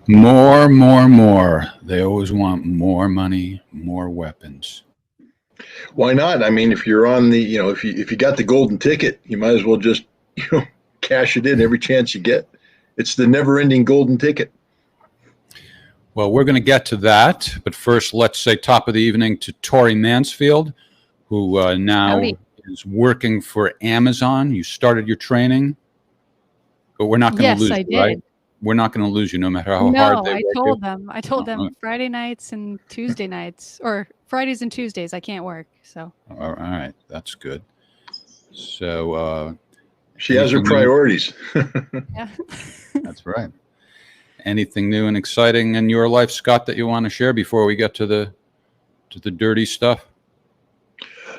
More, more, more. They always want more money, more weapons. Why not? I mean, if you're on the, if you got the golden ticket, you might as well just, cash it in every chance you get. It's the never-ending golden ticket. Well, we're going to get to that, but first, let's say top of the evening to Tori Mansfield, who now Howdy. is working for Amazon. You started your training, but we're not going to Yes, lose I you, did. right? We're not going to lose you, no matter how hard No, they I work told you. them. I told Uh-huh. them Friday nights and Tuesday nights, or Fridays and Tuesdays. I can't work. So All right, that's good. So She has her anything new? priorities. yeah. That's right. Anything new and exciting in your life, Scott, that you want to share before we get to the dirty stuff?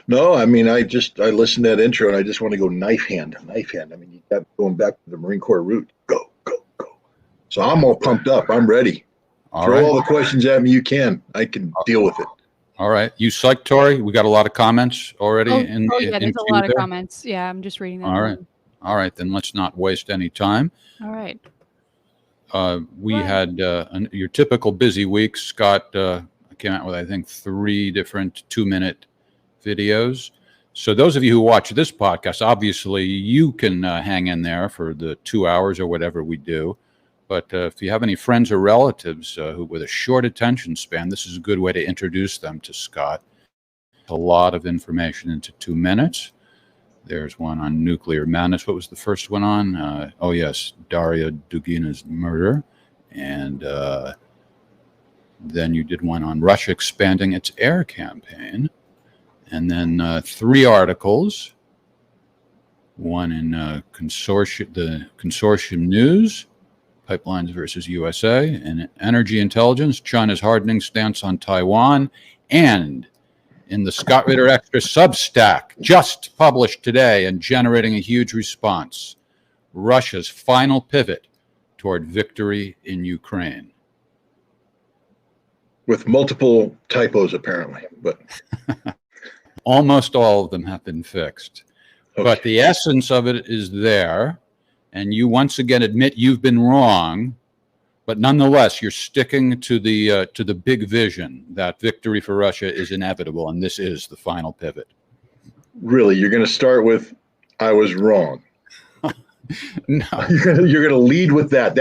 No, I mean, I listened to that intro and I just want to go knife hand. I mean, you got going back to the Marine Corps route. Go, go, go. So I'm all pumped up. I'm ready. Throw all the questions at me you can. I can deal with it. All right. You psyched, Tori? We got a lot of comments already Oh, in yeah, there's a lot of comments. Yeah, I'm just reading them. All right. All right, then let's not waste any time. All right. We had your typical busy week. Scott came out with, I think, 3 different 2-minute videos. So those of you who watch this podcast, obviously you can hang in there for the 2 hours or whatever we do. But if you have any friends or relatives who with a short attention span, this is a good way to introduce them to Scott. A lot of information into 2 minutes. There's one on nuclear madness. What was the first one on? Oh, yes, Daria Dugina's murder. And then you did one on Russia expanding its air campaign. And then 3 articles. One in the Consortium News, Pipelines versus USA, and Energy Intelligence, China's hardening stance on Taiwan, and in the Scott Ritter Extra Substack, just published today and generating a huge response, Russia's final pivot toward victory in Ukraine. With multiple typos, apparently, but almost all of them have been fixed. Okay. But the essence of it is there, and you once again admit you've been wrong. But nonetheless, you're sticking to the big vision that victory for Russia is inevitable, and this is the final pivot. Really, you're going to start with, I was wrong. No, you're going to lead with that.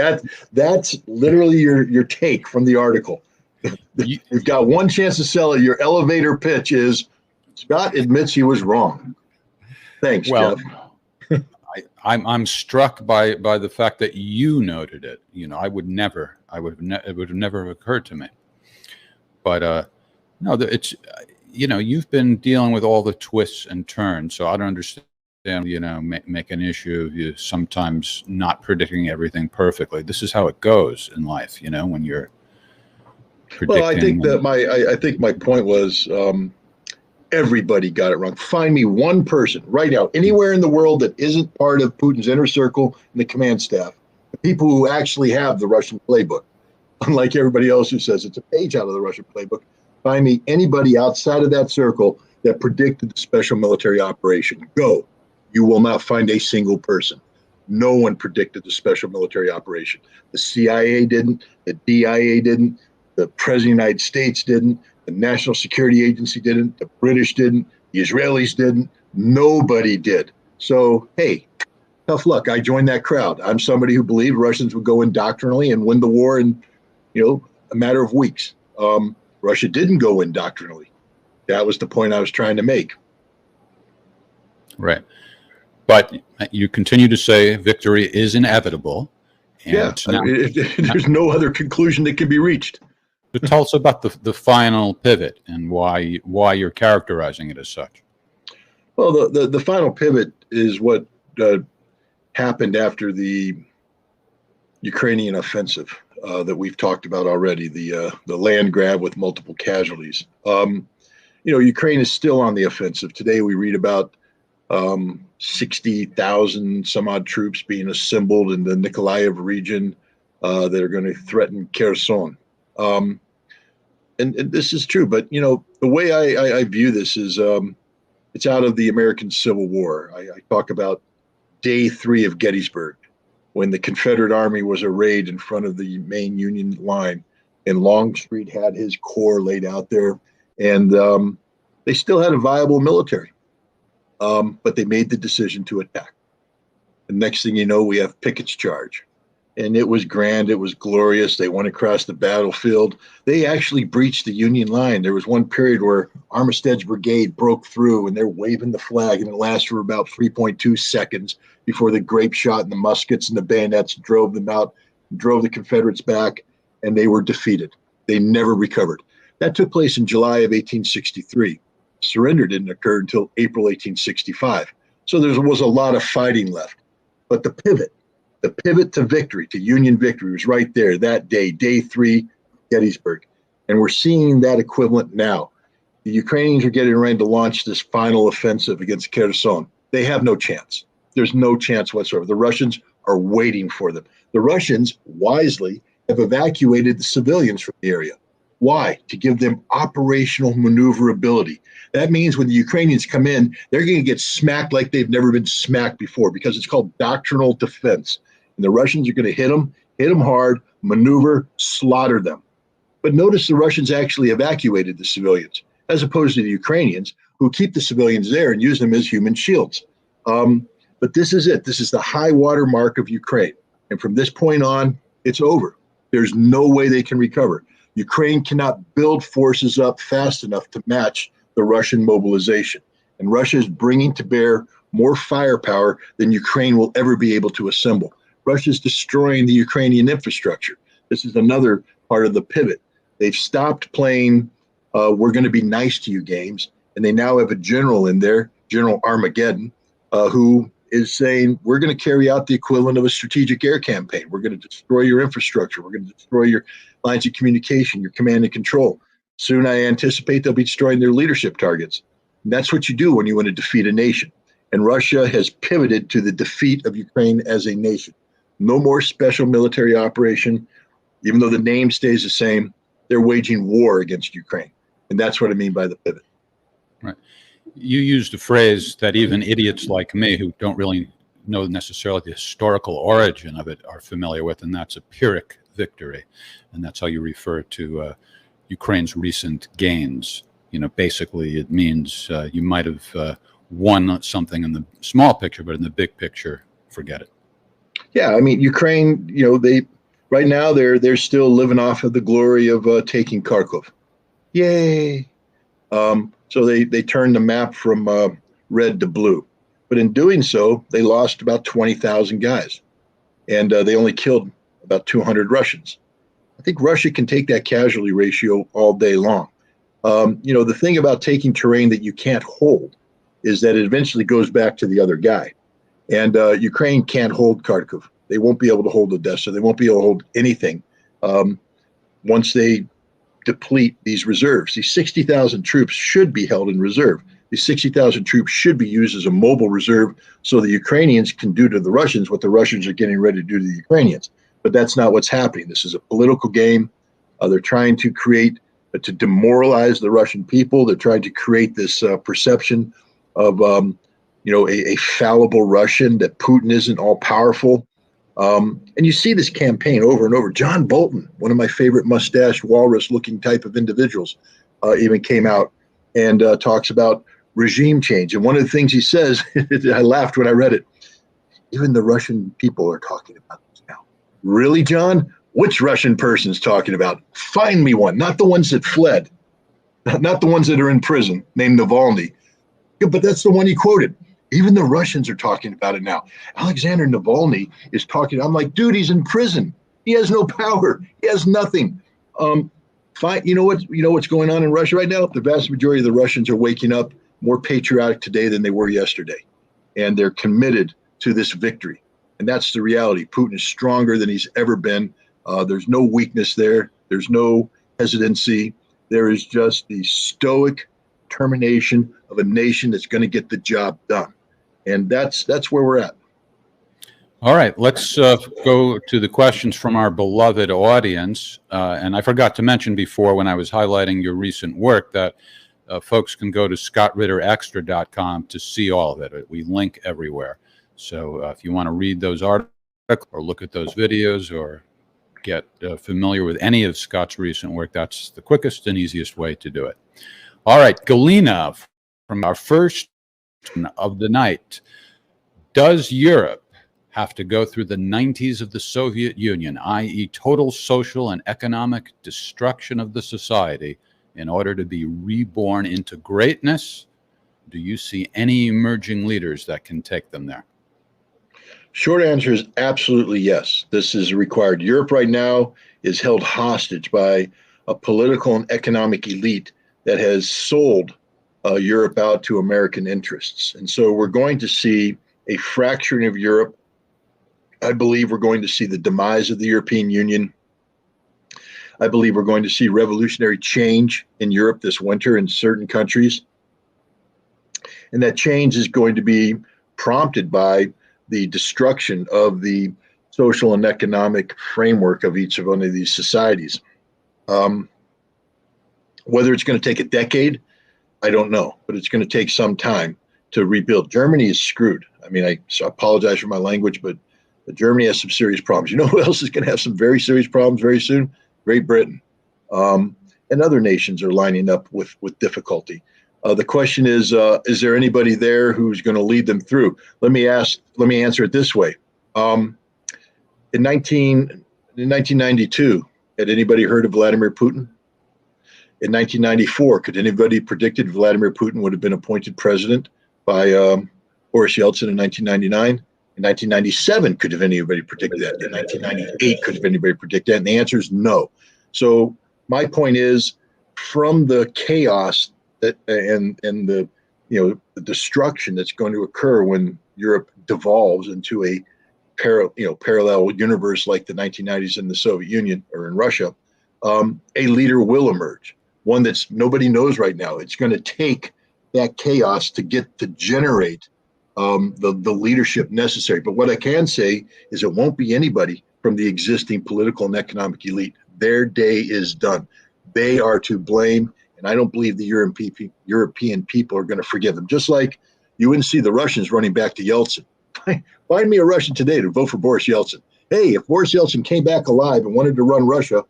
That's literally your take from the article. You've got one chance to sell it. Your elevator pitch is Scott admits he was wrong. Thanks, Jeff. I'm struck by the fact that you noted it. You know, it would have never occurred to me. But no, it's you've been dealing with all the twists and turns, so I don't understand. Make an issue of you sometimes not predicting everything perfectly. This is how it goes in life. When you're predicting. Well, I think that I think my point was. Everybody got it wrong. Find me one person right now, anywhere in the world that isn't part of Putin's inner circle and the command staff, the people who actually have the Russian playbook, unlike everybody else who says it's a page out of the Russian playbook. Find me anybody outside of that circle that predicted the special military operation. Go. You will not find a single person. No one predicted the special military operation. The CIA didn't. The DIA didn't. The President of the United States didn't. The National Security Agency didn't. The British didn't. The Israelis didn't. Nobody did. So, hey, tough luck. I joined that crowd. I'm somebody who believed Russians would go in doctrinally and win the war in, a matter of weeks. Russia didn't go in doctrinally. That was the point I was trying to make. Right. But you continue to say victory is inevitable. And yeah. There's no other conclusion that can be reached. So tell us about the final pivot and why you're characterizing it as such. Well, the final pivot is what happened after the Ukrainian offensive that we've talked about already, the land grab with multiple casualties. Ukraine is still on the offensive. Today we read about 60,000 some odd troops being assembled in the Nikolaev region that are going to threaten Kherson. And this is true, but the way I view this is it's out of the American Civil War. I talk about day 3 of Gettysburg, when the Confederate Army was arrayed in front of the main Union line, and Longstreet had his corps laid out there, and they still had a viable military, but they made the decision to attack. The next thing you know, we have Pickett's charge. And it was grand. It was glorious. They went across the battlefield. They actually breached the Union line. There was one period where Armistead's brigade broke through and they're waving the flag, and it lasted for about 3.2 seconds before the grape shot and the muskets and the bayonets drove them out, drove the Confederates back, and they were defeated. They never recovered. That took place in July of 1863. Surrender didn't occur until April 1865. So there was a lot of fighting left. But the pivot to victory, to Union victory, was right there that day, day 3, Gettysburg. And we're seeing that equivalent now. The Ukrainians are getting ready to launch this final offensive against Kherson. They have no chance. There's no chance whatsoever. The Russians are waiting for them. The Russians, wisely, have evacuated the civilians from the area. Why? To give them operational maneuverability. That means when the Ukrainians come in, they're going to get smacked like they've never been smacked before, because it's called doctrinal defense. And the Russians are going to hit them hard, maneuver, slaughter them. But notice the Russians actually evacuated the civilians, as opposed to the Ukrainians, who keep the civilians there and use them as human shields. But this is it. This is the high water mark of Ukraine. And from this point on, it's over. There's no way they can recover. Ukraine cannot build forces up fast enough to match the Russian mobilization. And Russia is bringing to bear more firepower than Ukraine will ever be able to assemble. Russia is destroying the Ukrainian infrastructure. This is another part of the pivot. They've stopped playing we're going to be nice to you games, and they now have a general in there, General Armageddon, who is saying, we're going to carry out the equivalent of a strategic air campaign. We're going to destroy your infrastructure. We're going to destroy your lines of communication, your command and control. Soon I anticipate they'll be destroying their leadership targets. And that's what you do when you want to defeat a nation. And Russia has pivoted to the defeat of Ukraine as a nation. No more special military operation. Even though the name stays the same, they're waging war against Ukraine. And that's what I mean by the pivot. Right. You used a phrase that even idiots like me, who don't really know necessarily the historical origin of it, are familiar with, and that's a Pyrrhic victory. And that's how you refer to Ukraine's recent gains. You know, basically it means you might have won something in the small picture, but in the big picture, forget it. Yeah, I mean, Ukraine, you know, right now they're still living off of the glory of taking Kharkov. Yay! So they turned the map from red to blue. But in doing so, they lost about 20,000 guys. And they only killed about 200 Russians. I think Russia can take that casualty ratio all day long. You know, the thing about taking terrain that you can't hold is that it eventually goes back to the other guy. And Ukraine can't hold Kharkov. They won't be able to hold Odessa. They won't be able to hold anything once they deplete these reserves. These 60,000 troops should be held in reserve. These 60,000 troops should be used as a mobile reserve so the Ukrainians can do to the Russians what the Russians are getting ready to do to the Ukrainians. But that's not what's happening. This is a political game. They're trying to to demoralize the Russian people. They're trying to create this perception of, you know, a fallible Russian, that Putin isn't all powerful. And you see this campaign over and over. John Bolton, one of my favorite mustached walrus-looking type of individuals, even came out and talks about regime change. And one of the things he says, I laughed when I read it, even the Russian people are talking about this now. Really, John? Which Russian person's talking about? Find me one, not the ones that fled, not the ones that are in prison, named Navalny. Yeah, but that's the one he quoted. Even the Russians are talking about it now. Alexander Navalny is talking. I'm like, dude, he's in prison. He has no power. He has nothing. Fine. You know what's going on in Russia right now? The vast majority of the Russians are waking up more patriotic today than they were yesterday. And they're committed to this victory. And that's the reality. Putin is stronger than he's ever been. There's no weakness there. There's no hesitancy. There is just the stoic determination of a nation that's going to get the job done. And that's where we're at. All right, let's go to the questions from our beloved audience. And I forgot to mention before when I was highlighting your recent work that folks can go to scottritterextra.com to see all of it. We link everywhere. So if you want to read those articles, or look at those videos or get familiar with any of Scott's recent work, that's the quickest and easiest way to do it. All right, Galina, from our first of the night, does Europe have to go through the 90s of the Soviet Union, i.e. total social and economic destruction of the society, in order to be reborn into greatness? Do you see any emerging leaders that can take them there? Short answer is absolutely yes. This is required. Europe right now is held hostage by a political and economic elite that has sold Europe out to American interests. And so we're going to see a fracturing of Europe. I believe we're going to see the demise of the European Union. I believe we're going to see revolutionary change in Europe this winter in certain countries. And that change is going to be prompted by the destruction of the social and economic framework of each of one of these societies. Whether it's going to take a decade, I don't know, but it's going to take some time to rebuild. Germany is screwed. I mean, I apologize for my language, but Germany has some serious problems. You know who else is going to have some very serious problems very soon? Great Britain. And other nations are lining up with difficulty. The question is there anybody there who's going to lead them through? Let me answer it this way. In 1992, had anybody heard of Vladimir Putin? In 1994, could anybody predicted Vladimir Putin would have been appointed president by Boris Yeltsin in 1999? In 1997, could have anybody predicted that? In 1998, could have anybody predicted that? And the answer is no. So my point is, from the chaos that and the the destruction that's going to occur when Europe devolves into a parallel universe like the 1990s in the Soviet Union or in Russia, a leader will emerge. One that's nobody knows right now. It's going to take that chaos to generate the leadership necessary. But what I can say is it won't be anybody from the existing political and economic elite. Their day is done. They are to blame, and I don't believe the European people are going to forgive them. Just like you wouldn't see the Russians running back to Yeltsin. Find me a Russian today to vote for Boris Yeltsin. Hey, if Boris Yeltsin came back alive and wanted to run Russia,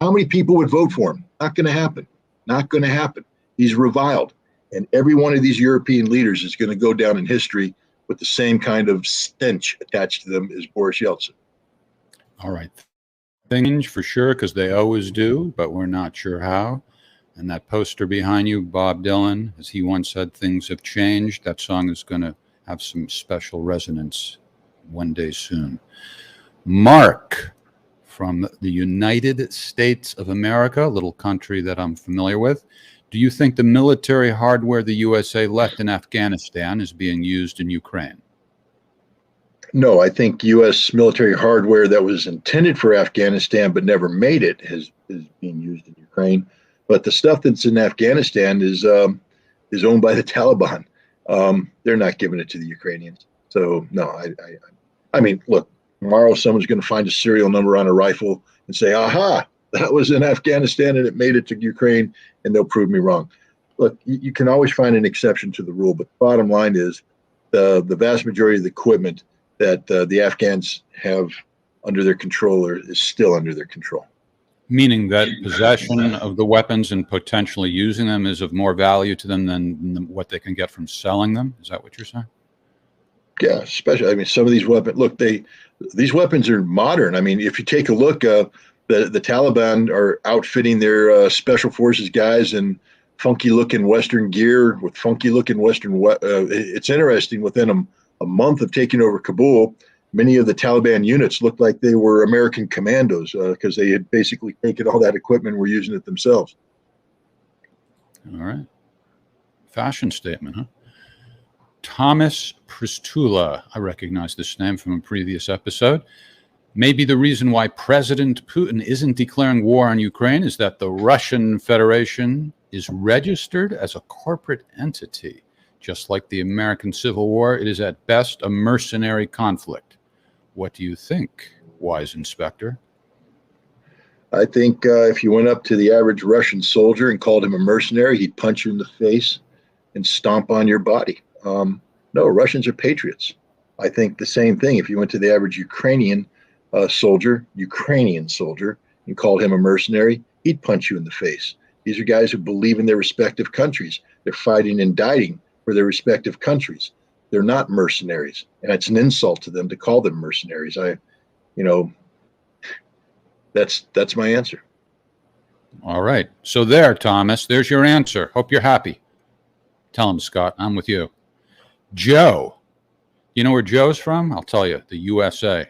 how many people would vote for him? Not going to happen. Not going to happen. He's reviled. And every one of these European leaders is going to go down in history with the same kind of stench attached to them as Boris Yeltsin. All right. Change for sure, because they always do, but we're not sure how. And that poster behind you, Bob Dylan, as he once said, things have changed. That song is going to have some special resonance one day soon. Mark, from the United States of America, a little country that I'm familiar with. Do you think the military hardware the USA left in Afghanistan is being used in Ukraine? No, I think U.S. military hardware that was intended for Afghanistan but never made it is being used in Ukraine. But the stuff that's in Afghanistan is owned by the Taliban. They're not giving it to the Ukrainians. So no, I mean, look, tomorrow someone's going to find a serial number on a rifle and say, "Aha, that was in Afghanistan and it made it to Ukraine," and they'll prove me wrong. Look, you can always find an exception to the rule, but the bottom line is the vast majority of the equipment that the Afghans have under their control is still under their control. Meaning that possession of the weapons and potentially using them is of more value to them than what they can get from selling them? Is that what you're saying? Yeah, especially, I mean, some of these weapons, look, these weapons are modern. I mean, if you take a look, the Taliban are outfitting their special forces guys in funky looking Western gear with funky looking Western. It's interesting, within a month of taking over Kabul, many of the Taliban units looked like they were American commandos because they had basically taken all that equipment and were using it themselves. All right. Fashion statement, huh? Thomas Pristula. I recognize this name from a previous episode. Maybe the reason why President Putin isn't declaring war on Ukraine is that the Russian Federation is registered as a corporate entity. Just like the American Civil War, it is at best a mercenary conflict. What do you think, wise inspector? I think if you went up to the average Russian soldier and called him a mercenary, he'd punch you in the face and stomp on your body. No, Russians are patriots. I think the same thing. If you went to the average Ukrainian soldier, and called him a mercenary, he'd punch you in the face. These are guys who believe in their respective countries. They're fighting and dying for their respective countries. They're not mercenaries, and it's an insult to them to call them mercenaries. That's my answer. All right. So there, Thomas, there's your answer. Hope you're happy. Tell him, Scott, I'm with you. Joe. You know where Joe's from? I'll tell you, the USA.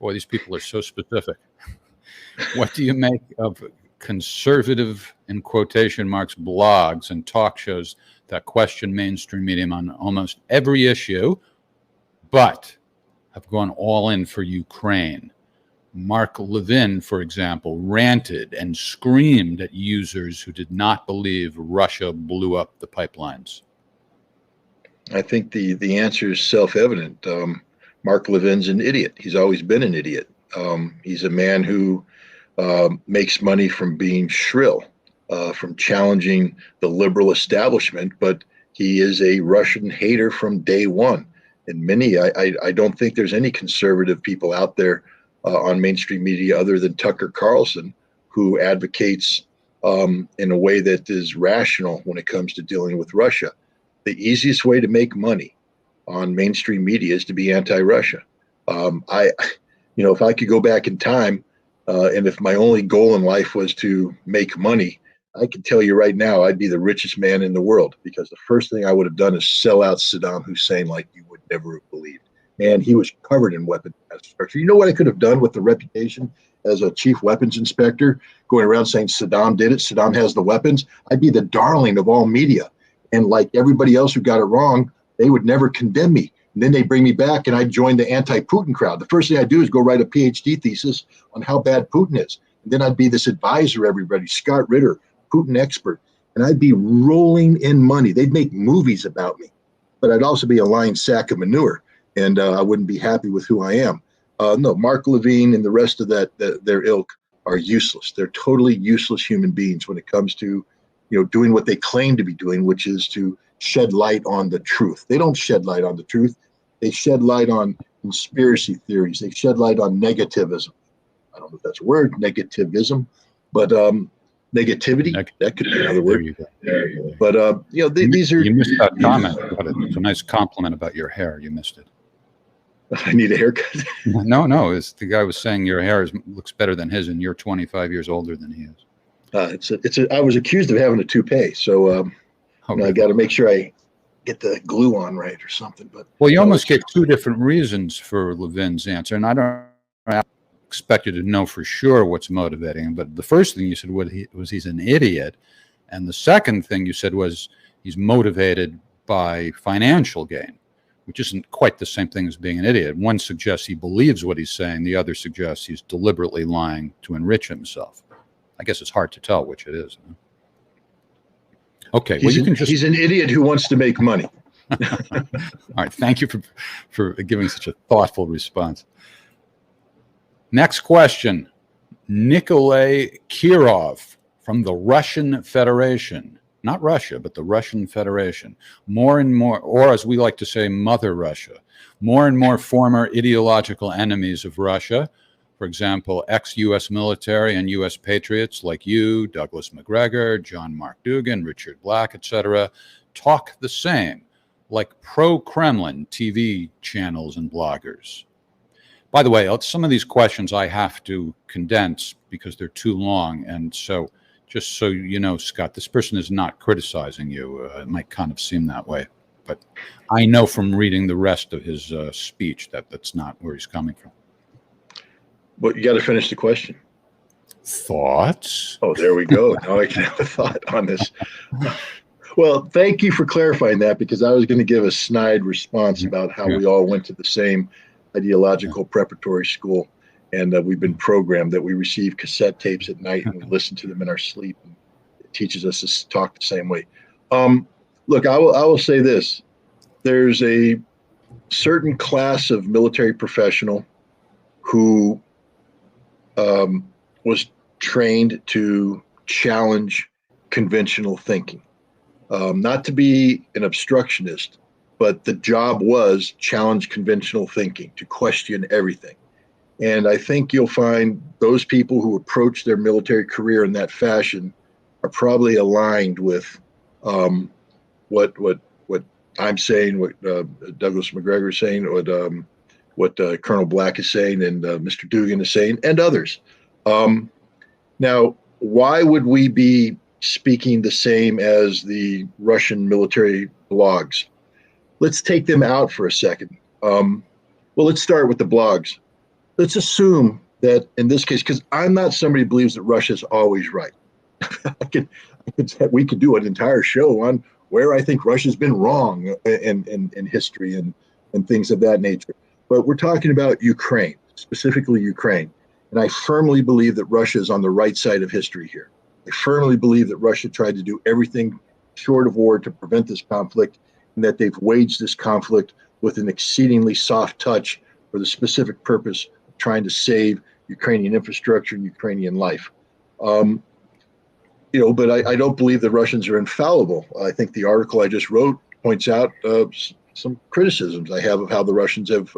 Boy, these people are so specific. What do you make of conservative, in quotation marks, blogs and talk shows that question mainstream media on almost every issue, but have gone all in for Ukraine? Mark Levin, for example, ranted and screamed at users who did not believe Russia blew up the pipelines. I think the answer is self-evident. Mark Levin's an idiot. He's always been an idiot. He's a man who makes money from being shrill, from challenging the liberal establishment, but he is a Russian hater from day one. And I don't think there's any conservative people out there on mainstream media other than Tucker Carlson who advocates in a way that is rational when it comes to dealing with Russia. The easiest way to make money on mainstream media is to be anti-Russia. If I could go back in time, and if my only goal in life was to make money, I can tell you right now, I'd be the richest man in the world, because the first thing I would have done is sell out Saddam Hussein like you would never have believed. And he was covered in weapons structure. You know what I could have done with the reputation as a chief weapons inspector, going around saying Saddam did it, Saddam has the weapons? I'd be the darling of all media. And like everybody else who got it wrong, they would never condemn me. And then they bring me back and I join the anti-Putin crowd. The first thing I do is go write a PhD thesis on how bad Putin is. And then I'd be this advisor, everybody, Scott Ritter, Putin expert. And I'd be rolling in money. They'd make movies about me. But I'd also be a lying sack of manure. And I wouldn't be happy with who I am. No, Mark Levin and the rest of their ilk are useless. They're totally useless human beings when it comes to, doing what they claim to be doing, which is to shed light on the truth. They don't shed light on the truth. They shed light on conspiracy theories. They shed light on negativism. I don't know if that's a word, negativism, but negativity, that could be another word. There you go. But, these are... You missed that comment, but it's a nice compliment about your hair. You missed it. I need a haircut. No, the guy was saying your hair looks better than his, and you're 25 years older than he is. I was accused of having a toupee, so I got to make sure I get the glue on right or something. But you almost gave two different reasons for Levin's answer, and I don't expect you to know for sure what's motivating him. But the first thing you said was he's an idiot, and the second thing you said was he's motivated by financial gain, which isn't quite the same thing as being an idiot. One suggests he believes what he's saying. The other suggests he's deliberately lying to enrich himself. I guess it's hard to tell which it is. Okay. He's an idiot who wants to make money. All right. Thank you for giving such a thoughtful response. Next question. Nikolay Kirov from the Russian Federation. Not Russia, but the Russian Federation. More and more, or as we like to say, Mother Russia. More and more former ideological enemies of Russia, for example, ex-U.S. military and U.S. patriots like you, Douglas McGregor, John Mark Dougan, Richard Black, etc., talk the same, like pro-Kremlin TV channels and bloggers. By the way, some of these questions I have to condense because they're too long, and so just so you know, Scott, this person is not criticizing you. It might kind of seem that way, but I know from reading the rest of his speech that that's not where he's coming from. But you got to finish the question. Thoughts? Oh, there we go. Now I can have a thought on this. Well, thank you for clarifying that, because I was going to give a snide response about how we all went to the same ideological preparatory school. And we've been programmed that we receive cassette tapes at night and we listen to them in our sleep. And it teaches us to talk the same way. Look, I will say this. There's a certain class of military professional who was trained to challenge conventional thinking. Not to be an obstructionist, but the job was challenge conventional thinking, to question everything. And I think you'll find those people who approach their military career in that fashion are probably aligned with what I'm saying, what Douglas McGregor is saying, what Colonel Black is saying, and Mr. Dugan is saying, and others. Now, why would we be speaking the same as the Russian military blogs? Let's take them out for a second. Well, let's start with the blogs. Let's assume that in this case, because I'm not somebody who believes that Russia's always right. We could do an entire show on where I think Russia's been wrong in history and things of that nature. But we're talking about Ukraine, specifically Ukraine. And I firmly believe that Russia is on the right side of history here. I firmly believe that Russia tried to do everything short of war to prevent this conflict, and that they've waged this conflict with an exceedingly soft touch for the specific purpose of trying to save Ukrainian infrastructure and Ukrainian life. But I don't believe the Russians are infallible. I think the article I just wrote points out some criticisms I have of how the Russians have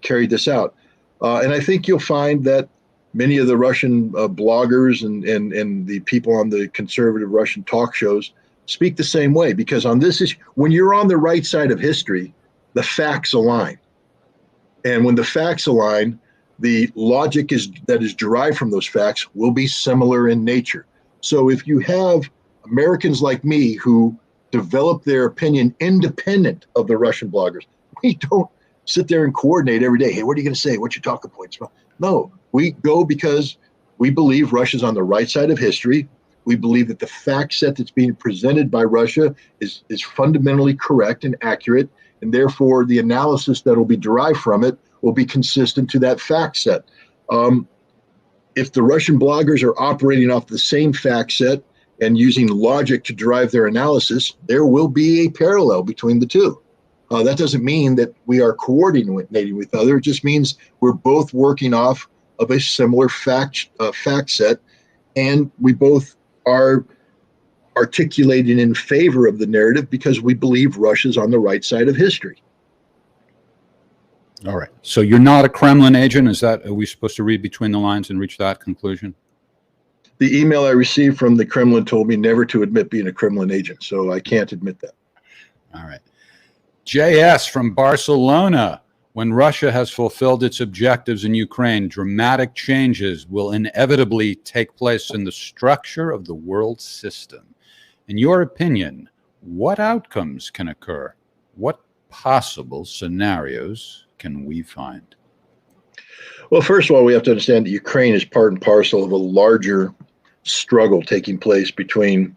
carried this out. And I think you'll find that many of the Russian bloggers and the people on the conservative Russian talk shows speak the same way, because on this issue, when you're on the right side of history, the facts align. And when the facts align, the logic that is derived from those facts will be similar in nature. So if you have Americans like me who develop their opinion independent of the Russian bloggers, we don't sit there and coordinate every day. Hey, what are you going to say? What's your talking points? No, we go because we believe Russia's on the right side of history. We believe that the fact set that's being presented by Russia is fundamentally correct and accurate, and therefore the analysis that will be derived from it will be consistent to that fact set. If the Russian bloggers are operating off the same fact set and using logic to drive their analysis, there will be a parallel between the two. That doesn't mean that we are coordinating with others. It just means we're both working off of a similar fact set, and we both are articulating in favor of the narrative because we believe Russia's on the right side of history. All right. So you're not a Kremlin agent? Are we supposed to read between the lines and reach that conclusion? The email I received from the Kremlin told me never to admit being a Kremlin agent, so I can't admit that. All right. JS from Barcelona. When Russia has fulfilled its objectives in Ukraine, dramatic changes will inevitably take place in the structure of the world system. In your opinion, what outcomes can occur? What possible scenarios can we find? Well, first of all, we have to understand that Ukraine is part and parcel of a larger struggle taking place between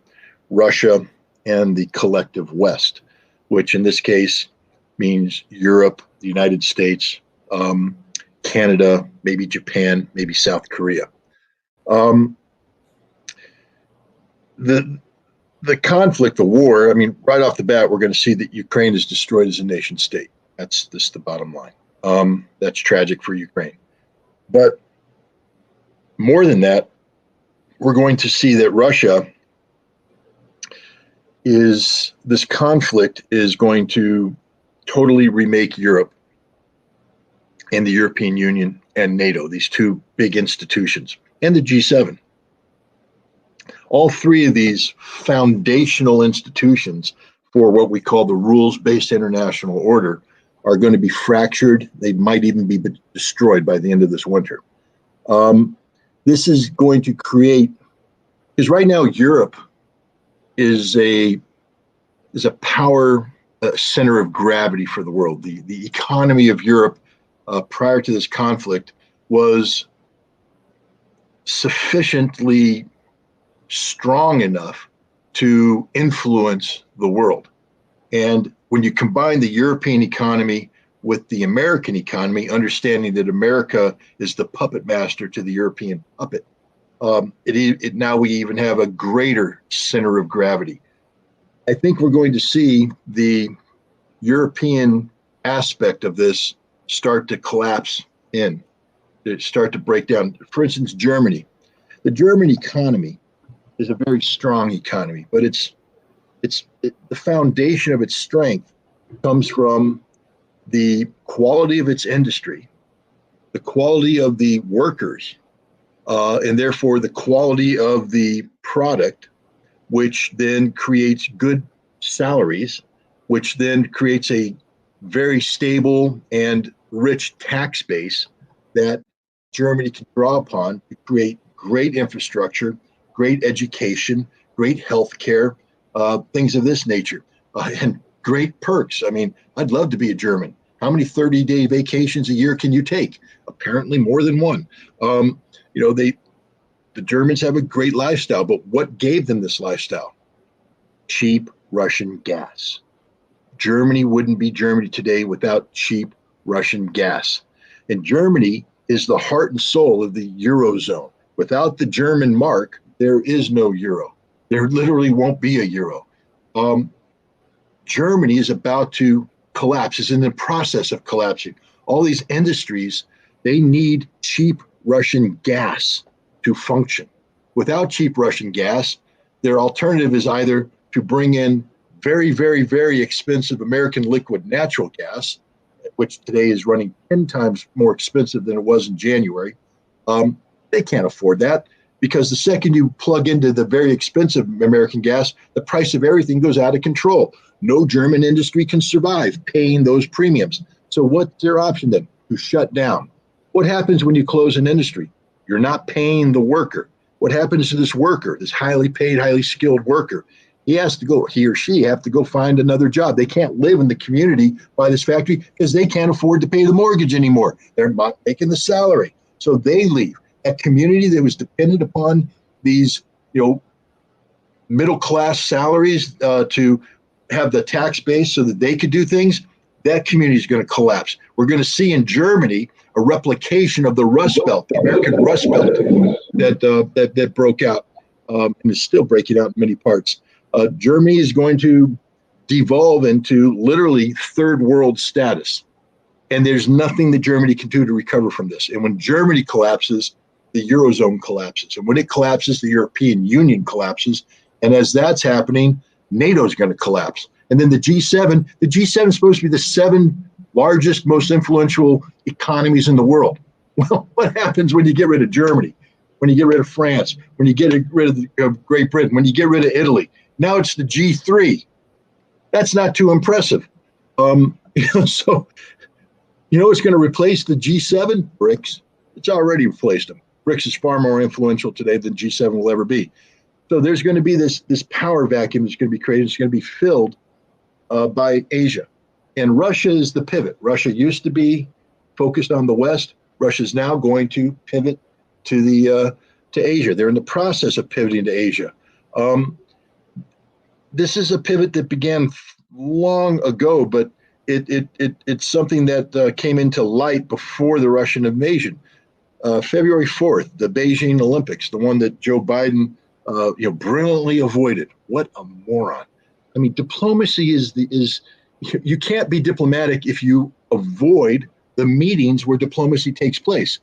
Russia and the collective West, which in this case means Europe, the United States, Canada, maybe Japan, maybe South Korea. The conflict, the war, I mean, right off the bat, we're going to see that Ukraine is destroyed as a nation state. That's the bottom line. That's tragic for Ukraine. But more than that, we're going to see that this conflict is going to totally remake Europe and the European Union and NATO, these two big institutions, and the G7. All three of these foundational institutions for what we call the rules-based international order are going to be fractured. They might even be destroyed by the end of this winter. This is going to create, because right now Europe is a power center of gravity for the world. The economy of Europe prior to this conflict was sufficiently strong enough to influence the world. And when you combine the European economy with the American economy, understanding that America is the puppet master to the European puppet, now we even have a greater center of gravity. I think we're going to see the European aspect of this start to collapse start to break down. For instance, Germany. The German economy is a very strong economy, but the foundation of its strength comes from the quality of its industry, the quality of the workers, and therefore the quality of the product, which then creates good salaries, which then creates a very stable and rich tax base that Germany can draw upon to create great infrastructure, great education, great healthcare, things of this nature, and great perks. I mean, I'd love to be a German. How many 30-day vacations a year can you take? Apparently more than one. The Germans have a great lifestyle, but what gave them this lifestyle? Cheap Russian gas. Germany wouldn't be Germany today without cheap Russian gas. And Germany is the heart and soul of the Eurozone. Without the German mark, there is no euro. There literally won't be a euro. Germany is about to collapse, is in the process of collapsing. All these industries, they need cheap Russian gas to function. Without cheap Russian gas, their alternative is either to bring in very, very, very expensive American liquid natural gas, which today is running 10 times more expensive than it was in January. They can't afford that, because the second you plug into the very expensive American gas, the price of everything goes out of control. No German industry can survive paying those premiums. So what's their option then? To shut down. What happens when you close an industry? You're not paying the worker. What happens to this worker, this highly paid, highly skilled worker? He or she have to go find another job. They can't live in the community by this factory because they can't afford to pay the mortgage anymore. They're not making the salary. So they leave. That community that was dependent upon these, middle-class salaries to have the tax base so that they could do things, that community is going to collapse. We're going to see in Germany a replication of the Rust Belt, the American Rust Belt that broke out and is still breaking out in many parts. Germany is going to devolve into literally third world status. And there's nothing that Germany can do to recover from this. And when Germany collapses, the Eurozone collapses. And when it collapses, the European Union collapses. And as that's happening, NATO is going to collapse. And then the G7 is supposed to be the 7 largest, most influential economies in the world. Well, what happens when you get rid of Germany, when you get rid of France, when you get rid of Great Britain, when you get rid of Italy? Now it's the G3. That's not too impressive. So, what's going to replace the G7? BRICS. It's already replaced them. BRICS is far more influential today than G7 will ever be. So there's going to be this power vacuum that's going to be created. It's going to be filled by Asia. And Russia is the pivot. Russia used to be focused on the West. Russia's now going to pivot to Asia. They're in the process of pivoting to Asia. This is a pivot that began long ago, but it's something that came into light before the Russian invasion. February 4th, the Beijing Olympics, the one that Joe Biden brilliantly avoided. What a moron. I mean, diplomacy is you can't be diplomatic if you avoid the meetings where diplomacy takes place.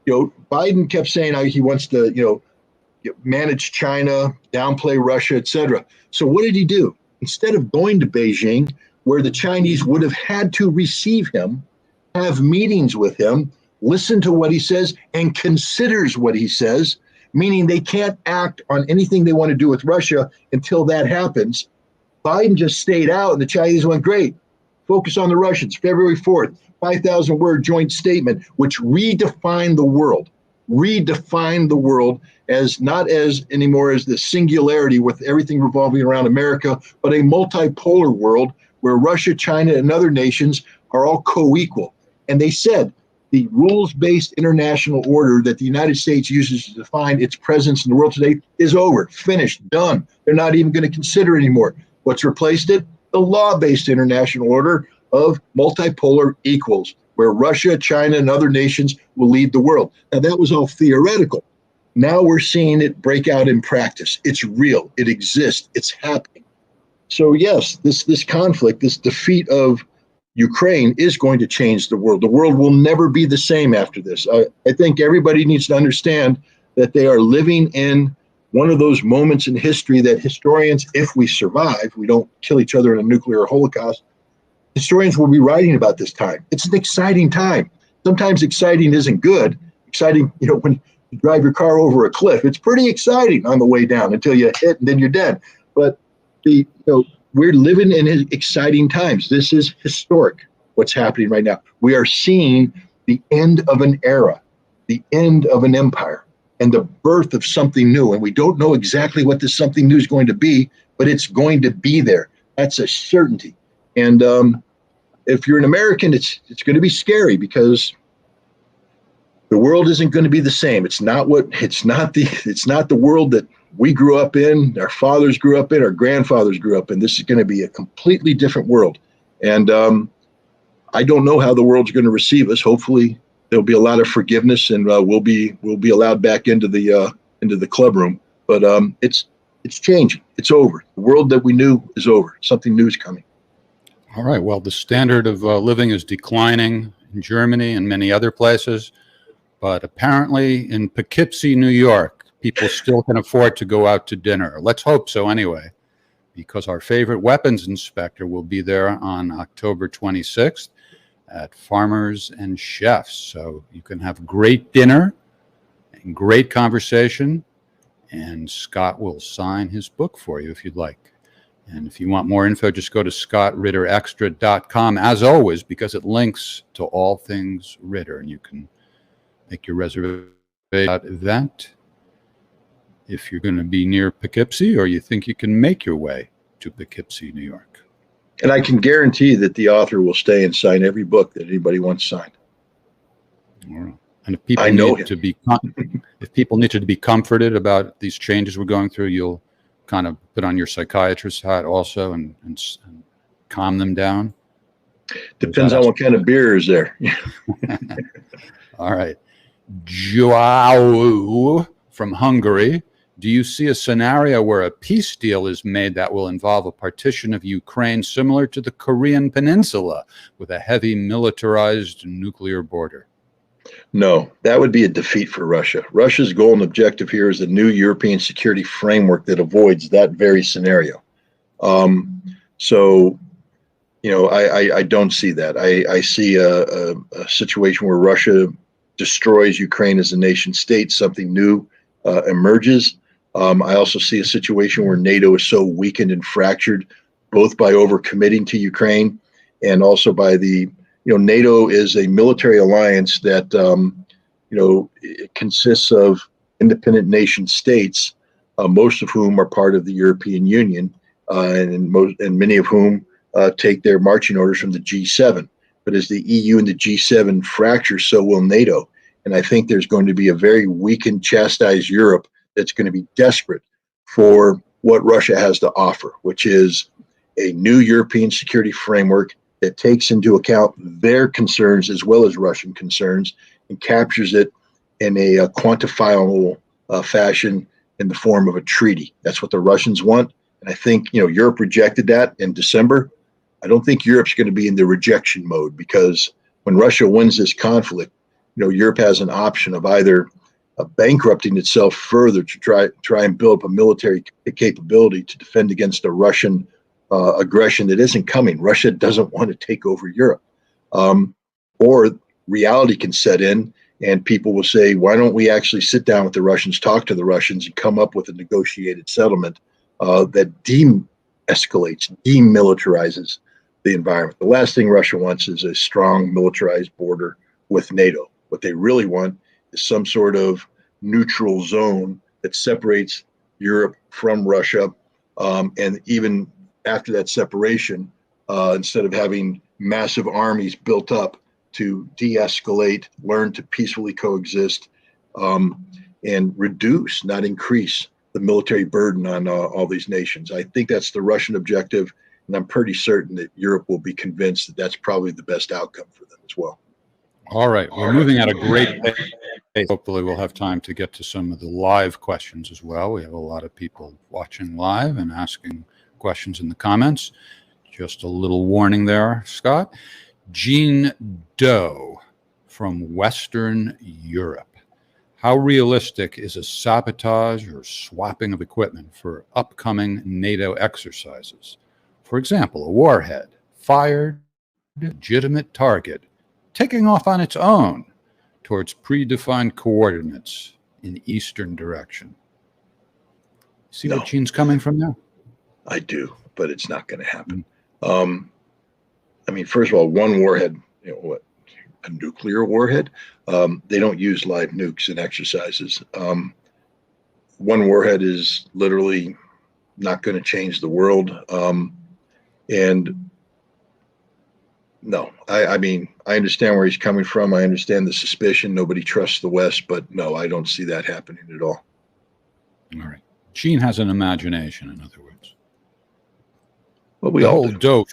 Biden kept saying how he wants to, manage China, downplay Russia, etc. So what did he do? Instead of going to Beijing, where the Chinese would have had to receive him, have meetings with him, listen to what he says, and considers what he says, meaning they can't act on anything they want to do with Russia until that happens. Biden just stayed out, and the Chinese went, great, focus on the Russians. February 4th, 5,000-word joint statement, which redefined the world as not as anymore as the singularity with everything revolving around America, but a multipolar world where Russia, China, and other nations are all co-equal. And they said the rules-based international order that the United States uses to define its presence in the world today is over, finished, done. They're not even going to consider it anymore. What's replaced it? The law-based international order of multipolar equals, where Russia, China, and other nations will lead the world. Now, that was all theoretical. Now we're seeing it break out in practice. It's real. It exists. It's happening. So, yes, this conflict, this defeat of Ukraine is going to change the world. The world will never be the same after this. I think everybody needs to understand that they are living in one of those moments in history that historians, if we survive, we don't kill each other in a nuclear holocaust, historians will be writing about this time. It's an exciting time. Sometimes exciting isn't good. Exciting, when you drive your car over a cliff, it's pretty exciting on the way down until you hit and then you're dead. But we're living in exciting times. This is historic, what's happening right now. We are seeing the end of an era, the end of an empire, and the birth of something new. And we don't know exactly what this something new is going to be, but it's going to be there. That's a certainty. And if you're an American, it's going to be scary because the world isn't going to be the same. It's not the world that we grew up in, our fathers grew up in, our grandfathers grew up in. This is going to be a completely different world. And I don't know how the world's going to receive us. Hopefully there'll be a lot of forgiveness, and we'll be allowed back into the club room. But it's changing. It's over. The world that we knew is over. Something new is coming. All right. Well, the standard of living is declining in Germany and many other places, but apparently in Poughkeepsie, New York, people still can afford to go out to dinner. Let's hope so anyway, because our favorite weapons inspector will be there on October 26th at Farmers and Chefs. So you can have great dinner and great conversation, and Scott will sign his book for you if you'd like. And if you want more info, just go to scottritterextra.com, as always, because it links to all things Ritter, and you can make your reservation at that event if you're going to be near Poughkeepsie or you think you can make your way to Poughkeepsie, New York. And I can guarantee that the author will stay and sign every book that anybody wants signed. All right. And if people need to be comforted about these changes we're going through, you'll kind of put on your psychiatrist hat also and calm them down. Depends on what kind of beer is there. All right. Joao from Hungary. Do you see a scenario where a peace deal is made that will involve a partition of Ukraine similar to the Korean Peninsula with a heavy militarized nuclear border? No, that would be a defeat for Russia. Russia's goal and objective here is a new European security framework that avoids that very scenario. I don't see that. I see a situation where Russia destroys Ukraine as a nation state, something new emerges. I also see a situation where NATO is so weakened and fractured, both by overcommitting to Ukraine and also by NATO is a military alliance that, it consists of independent nation states, most of whom are part of the European Union, and many of whom take their marching orders from the G7. But as the EU and the G7 fracture, so will NATO. And I think there's going to be a very weakened, chastised Europe that's going to be desperate for what Russia has to offer, which is a new European security framework that takes into account their concerns as well as Russian concerns and captures it in a quantifiable fashion in the form of a treaty. That's what the Russians want. And I think, Europe rejected that in December. I don't think Europe's going to be in the rejection mode, because when Russia wins this conflict, Europe has an option of either bankrupting itself further to try and build up a military capability to defend against a Russian aggression that isn't coming. Russia doesn't want to take over Europe. Or reality can set in and people will say, why don't we actually sit down with the Russians, talk to the Russians, and come up with a negotiated settlement that de-escalates, demilitarizes the environment. The last thing Russia wants is a strong militarized border with NATO. What they really want is some sort of neutral zone that separates Europe from Russia. And even after that separation, instead of having massive armies built up to de-escalate, learn to peacefully coexist, and reduce, not increase, the military burden on all these nations. I think that's the Russian objective, and I'm pretty certain that Europe will be convinced that that's probably the best outcome for them as well. All right. We're moving at a great pace. Hopefully we'll have time to get to some of the live questions as well. We have a lot of people watching live and asking questions in the comments. Just a little warning there, Scott. Jean Doe from Western Europe. How realistic is a sabotage or swapping of equipment for upcoming NATO exercises? For example, a warhead fired legitimate target, taking off on its own towards predefined coordinates in eastern direction. See No. where Gene's coming from now? I do, but it's not going to happen. I mean, first of all, one warhead, what, a nuclear warhead? They don't use live nukes in exercises. One warhead is literally not going to change the world. And no, I mean, I understand where he's coming from. I understand the suspicion. Nobody trusts the West, but no, I don't see that happening at all. All right. Gene has an imagination, in other words. Well, we the all whole do.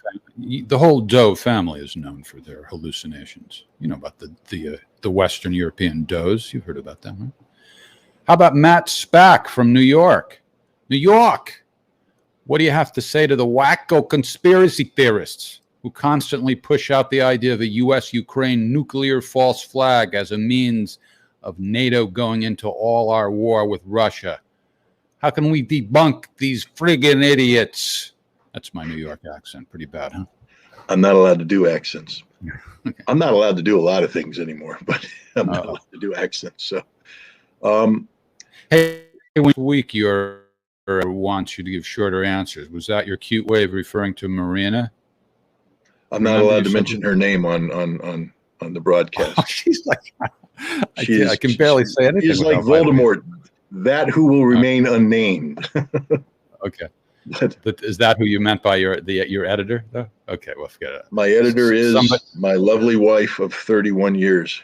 the whole Doe family is known for their hallucinations. You know about the Western European Does. You've heard about them, right? How about Matt Spack from New York? New York! What do you have to say to the wacko conspiracy theorists who constantly push out the idea of a U.S.-Ukraine nuclear false flag as a means of NATO going into all our war with Russia? How can we debunk these friggin' idiots? That's my New York accent. Pretty bad, huh? I'm not allowed to do accents. Okay. I'm not allowed to do a lot of things anymore, but I'm not allowed to do accents. So, hey, one week your wants you to give shorter answers. Was that your cute way of referring to Marina? I'm not allowed to mention her name on the broadcast. Oh, she's like, I can barely say anything. She's like Voldemort, that who will remain unnamed. Okay. But is that who you meant by your editor, though? Okay, well, forget it. My editor is my lovely wife of 31 years.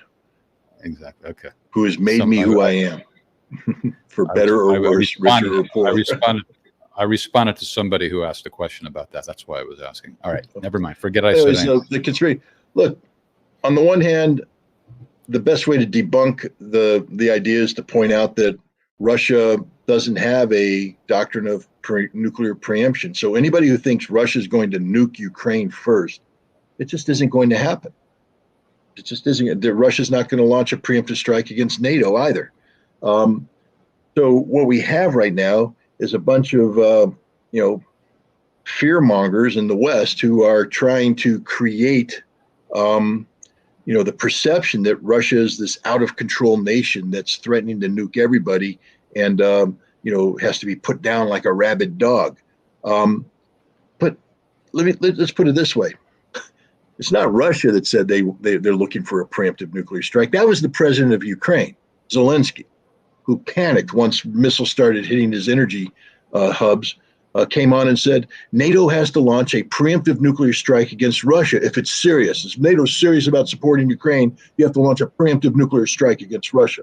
Exactly. Okay. Who has made me who I am, for better or worse, richer or poor. I responded to somebody who asked a question about that. That's why I was asking. All right, never mind. Forget I said anything. The conspiracy. Look, on the one hand, the best way to debunk the idea is to point out that Russia doesn't have a doctrine of nuclear preemption. So anybody who thinks Russia is going to nuke Ukraine first, it just isn't going to happen. It just isn't. Russia's not going to launch a preemptive strike against NATO either. So what we have right now is a bunch of fear mongers in the West who are trying to create the perception that Russia is this out of control nation that's threatening to nuke everybody and has to be put down like a rabid dog. But let's put it this way. It's not Russia that said they're looking for a preemptive nuclear strike. That was the president of Ukraine, Zelensky, who panicked once missiles started hitting his energy hubs, came on and said, NATO has to launch a preemptive nuclear strike against Russia if it's serious. If NATO's serious about supporting Ukraine, you have to launch a preemptive nuclear strike against Russia.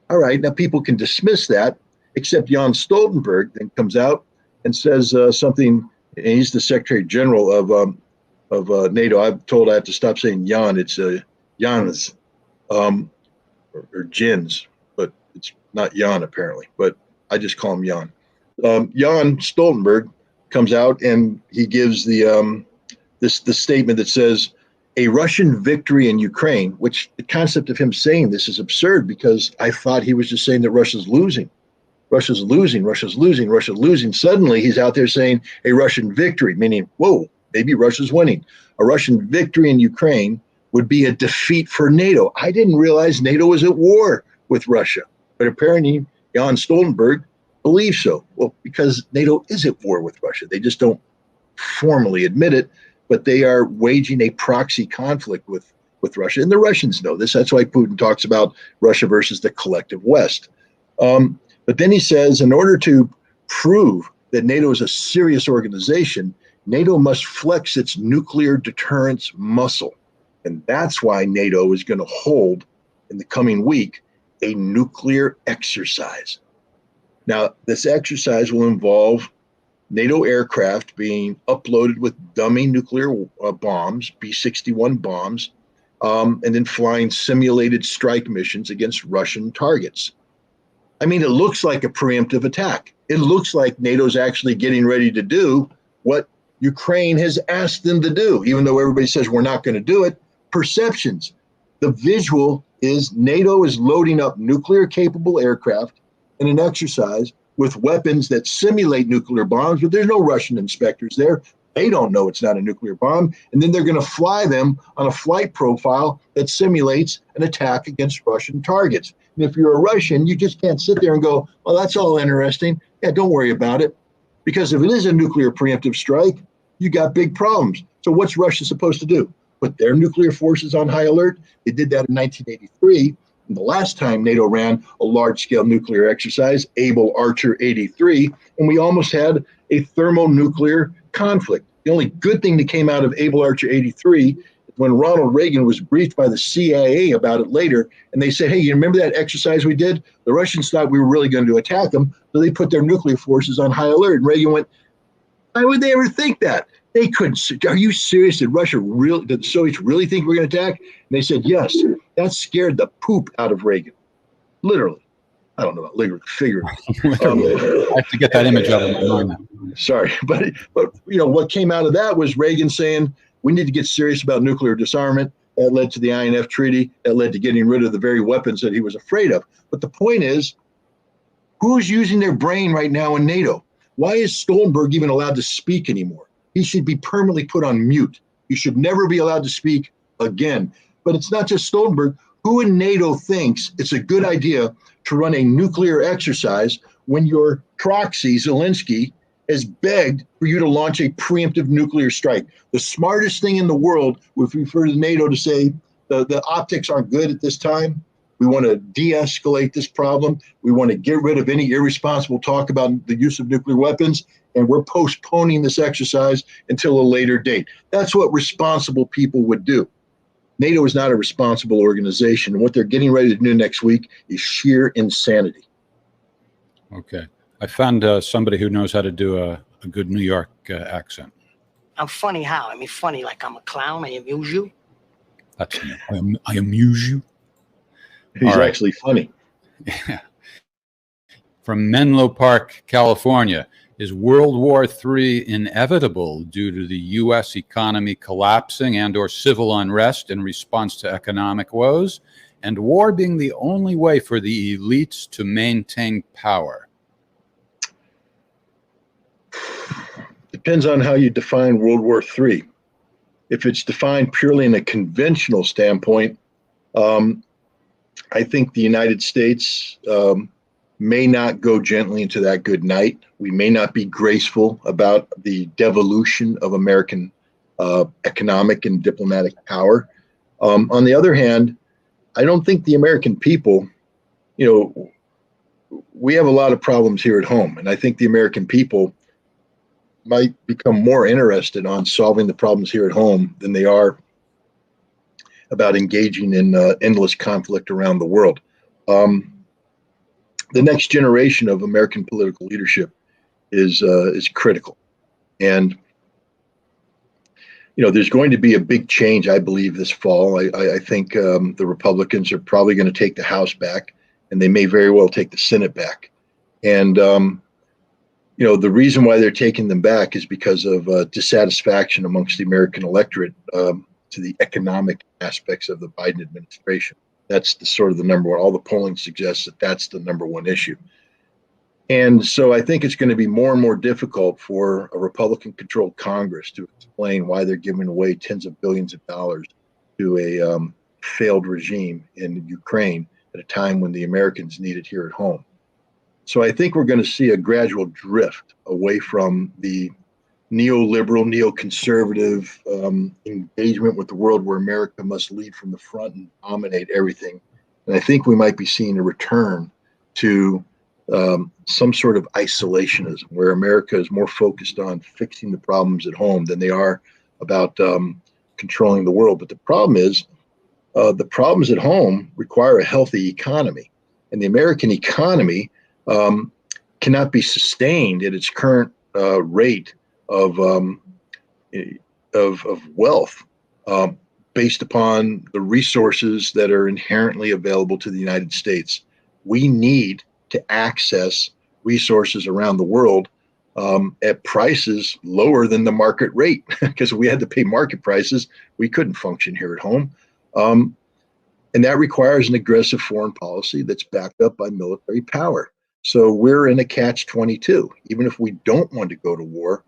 All right, now people can dismiss that, except Jan Stoltenberg then comes out and says something, and he's the Secretary General of NATO. I'm told I have to stop saying Jan. It's Jans or Jins, but it's not Jan apparently. But I just call him Jan. Jan Stoltenberg comes out and he gives the statement that says a Russian victory in Ukraine, which the concept of him saying this is absurd because I thought he was just saying that Russia's losing. Russia's losing, Russia's losing, Russia's losing. Suddenly he's out there saying a Russian victory, meaning, whoa, maybe Russia's winning. A Russian victory in Ukraine would be a defeat for NATO. I didn't realize NATO was at war with Russia, but apparently Jan Stoltenberg believes so. Well, because NATO is at war with Russia. They just don't formally admit it, but they are waging a proxy conflict with Russia. And the Russians know this. That's why Putin talks about Russia versus the collective West. But then he says, in order to prove that NATO is a serious organization, NATO must flex its nuclear deterrence muscle. And that's why NATO is going to hold, in the coming week, a nuclear exercise. Now, this exercise will involve NATO aircraft being uploaded with dummy nuclear bombs, B-61 bombs, and then flying simulated strike missions against Russian targets. I mean, it looks like a preemptive attack. It looks like NATO's actually getting ready to do what Ukraine has asked them to do, even though everybody says we're not going to do it. Perceptions. The visual is NATO is loading up nuclear-capable aircraft in an exercise with weapons that simulate nuclear bombs, but there's no Russian inspectors there. They don't know it's not a nuclear bomb. And then they're going to fly them on a flight profile that simulates an attack against Russian targets. And if you're a Russian, you just can't sit there and go, well, that's all interesting. Yeah, don't worry about it. Because if it is a nuclear preemptive strike, you got big problems. So what's Russia supposed to do? Put their nuclear forces on high alert? They did that in 1983. And the last time NATO ran a large-scale nuclear exercise, Able Archer 83, and we almost had a thermonuclear conflict. The only good thing that came out of Able Archer 83 is when Ronald Reagan was briefed by the CIA about it later, and they said, hey, you remember that exercise we did? The Russians thought we were really going to attack them, so they put their nuclear forces on high alert. And Reagan went, why would they ever think that? They couldn't. Are you serious? Did the Soviets really think we're going to attack? And they said, yes. That scared the poop out of Reagan. Literally. I don't know about literally, figuratively. I have to get that image out of my mind now. Sorry. But you know, what came out of that was Reagan saying, we need to get serious about nuclear disarmament. That led to the INF Treaty. That led to getting rid of the very weapons that he was afraid of. But the point is, who's using their brain right now in NATO? Why is Stoltenberg even allowed to speak anymore? He should be permanently put on mute. He should never be allowed to speak again. But it's not just Stoltenberg. Who in NATO thinks it's a good idea to run a nuclear exercise when your proxy, Zelensky, has begged for you to launch a preemptive nuclear strike? The smartest thing in the world would be for NATO to say the optics aren't good at this time. We want to de-escalate this problem. We want to get rid of any irresponsible talk about the use of nuclear weapons, and we're postponing this exercise until a later date. That's what responsible people would do. NATO is not a responsible organization, and what they're getting ready to do next week is sheer insanity. Okay. I found somebody who knows how to do a good New York accent. I'm funny how? I mean, funny like I'm a clown. I amuse you. That's I amuse you. He's actually funny. Yeah. From Menlo Park, California. Is World War III inevitable due to the U.S. economy collapsing and or civil unrest in response to economic woes, and war being the only way for the elites to maintain power? Depends on how you define World War III. If it's defined purely in a conventional standpoint, I think the United States may not go gently into that good night. We may not be graceful about the devolution of American economic and diplomatic power. On the other hand, I don't think the American people, you know, we have a lot of problems here at home, and I think the American people might become more interested on solving the problems here at home than they are about engaging in endless conflict around the world. The next generation of American political leadership is critical, and you know, there's going to be a big change, I believe, this fall. I think the Republicans are probably going to take the House back, and they may very well take the Senate back. And you know, the reason why they're taking them back is because of dissatisfaction amongst the American electorate to the economic aspects of the Biden administration. That's the sort of the number one. All the polling suggests that that's the number one issue. And so I think it's going to be more and more difficult for a Republican-controlled Congress to explain why they're giving away tens of billions of dollars to a failed regime in Ukraine at a time when the Americans need it here at home. So I think we're going to see a gradual drift away from the neoliberal, neoconservative engagement with the world where America must lead from the front and dominate everything. And I think we might be seeing a return to some sort of isolationism where America is more focused on fixing the problems at home than they are about controlling the world. But the problem is the problems at home require a healthy economy. And the American economy cannot be sustained at its current rate of wealth based upon the resources that are inherently available to the United States. We need to access resources around the world at prices lower than the market rate, because if we had to pay market prices, we couldn't function here at home. And that requires an aggressive foreign policy that's backed up by military power. So we're in a catch-22. Even if we don't want to go to war,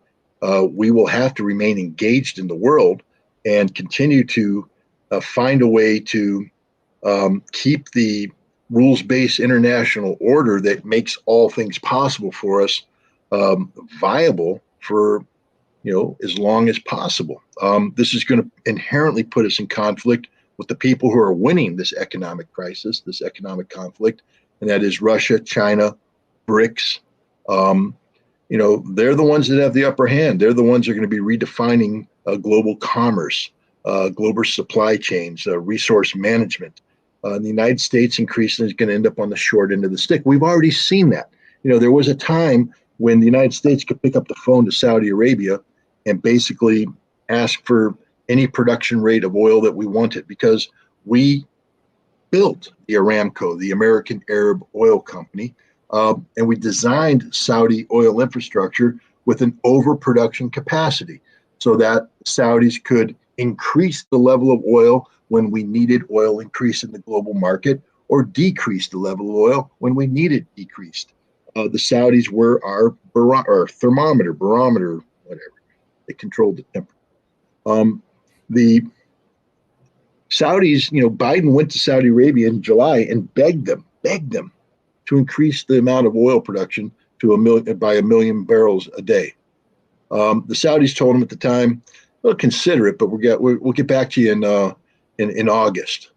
we will have to remain engaged in the world and continue to find a way to keep the rules-based international order that makes all things possible for us viable for as long as possible. This is going to inherently put us in conflict with the people who are winning this economic crisis, this economic conflict, and that is Russia, China, BRICS. They're the ones that have the upper hand. They're the ones that are going to be redefining global commerce, global supply chains, resource management. The United States increasingly is going to end up on the short end of the stick. We've already seen that. There was a time when the United States could pick up the phone to Saudi Arabia and basically ask for any production rate of oil that we wanted, because we built the Aramco, the American Arab Oil Company, and we designed Saudi oil infrastructure with an overproduction capacity so that Saudis could increase the level of oil when we needed oil increase in the global market, or decrease the level of oil when we need it decreased. The Saudis were our thermometer, barometer, whatever. They controlled the temperature. The Saudis, Biden went to Saudi Arabia in July and begged them to increase the amount of oil production to by 1 million barrels a day. The Saudis told him at the time, "Well, consider it, but we'll get back to you in August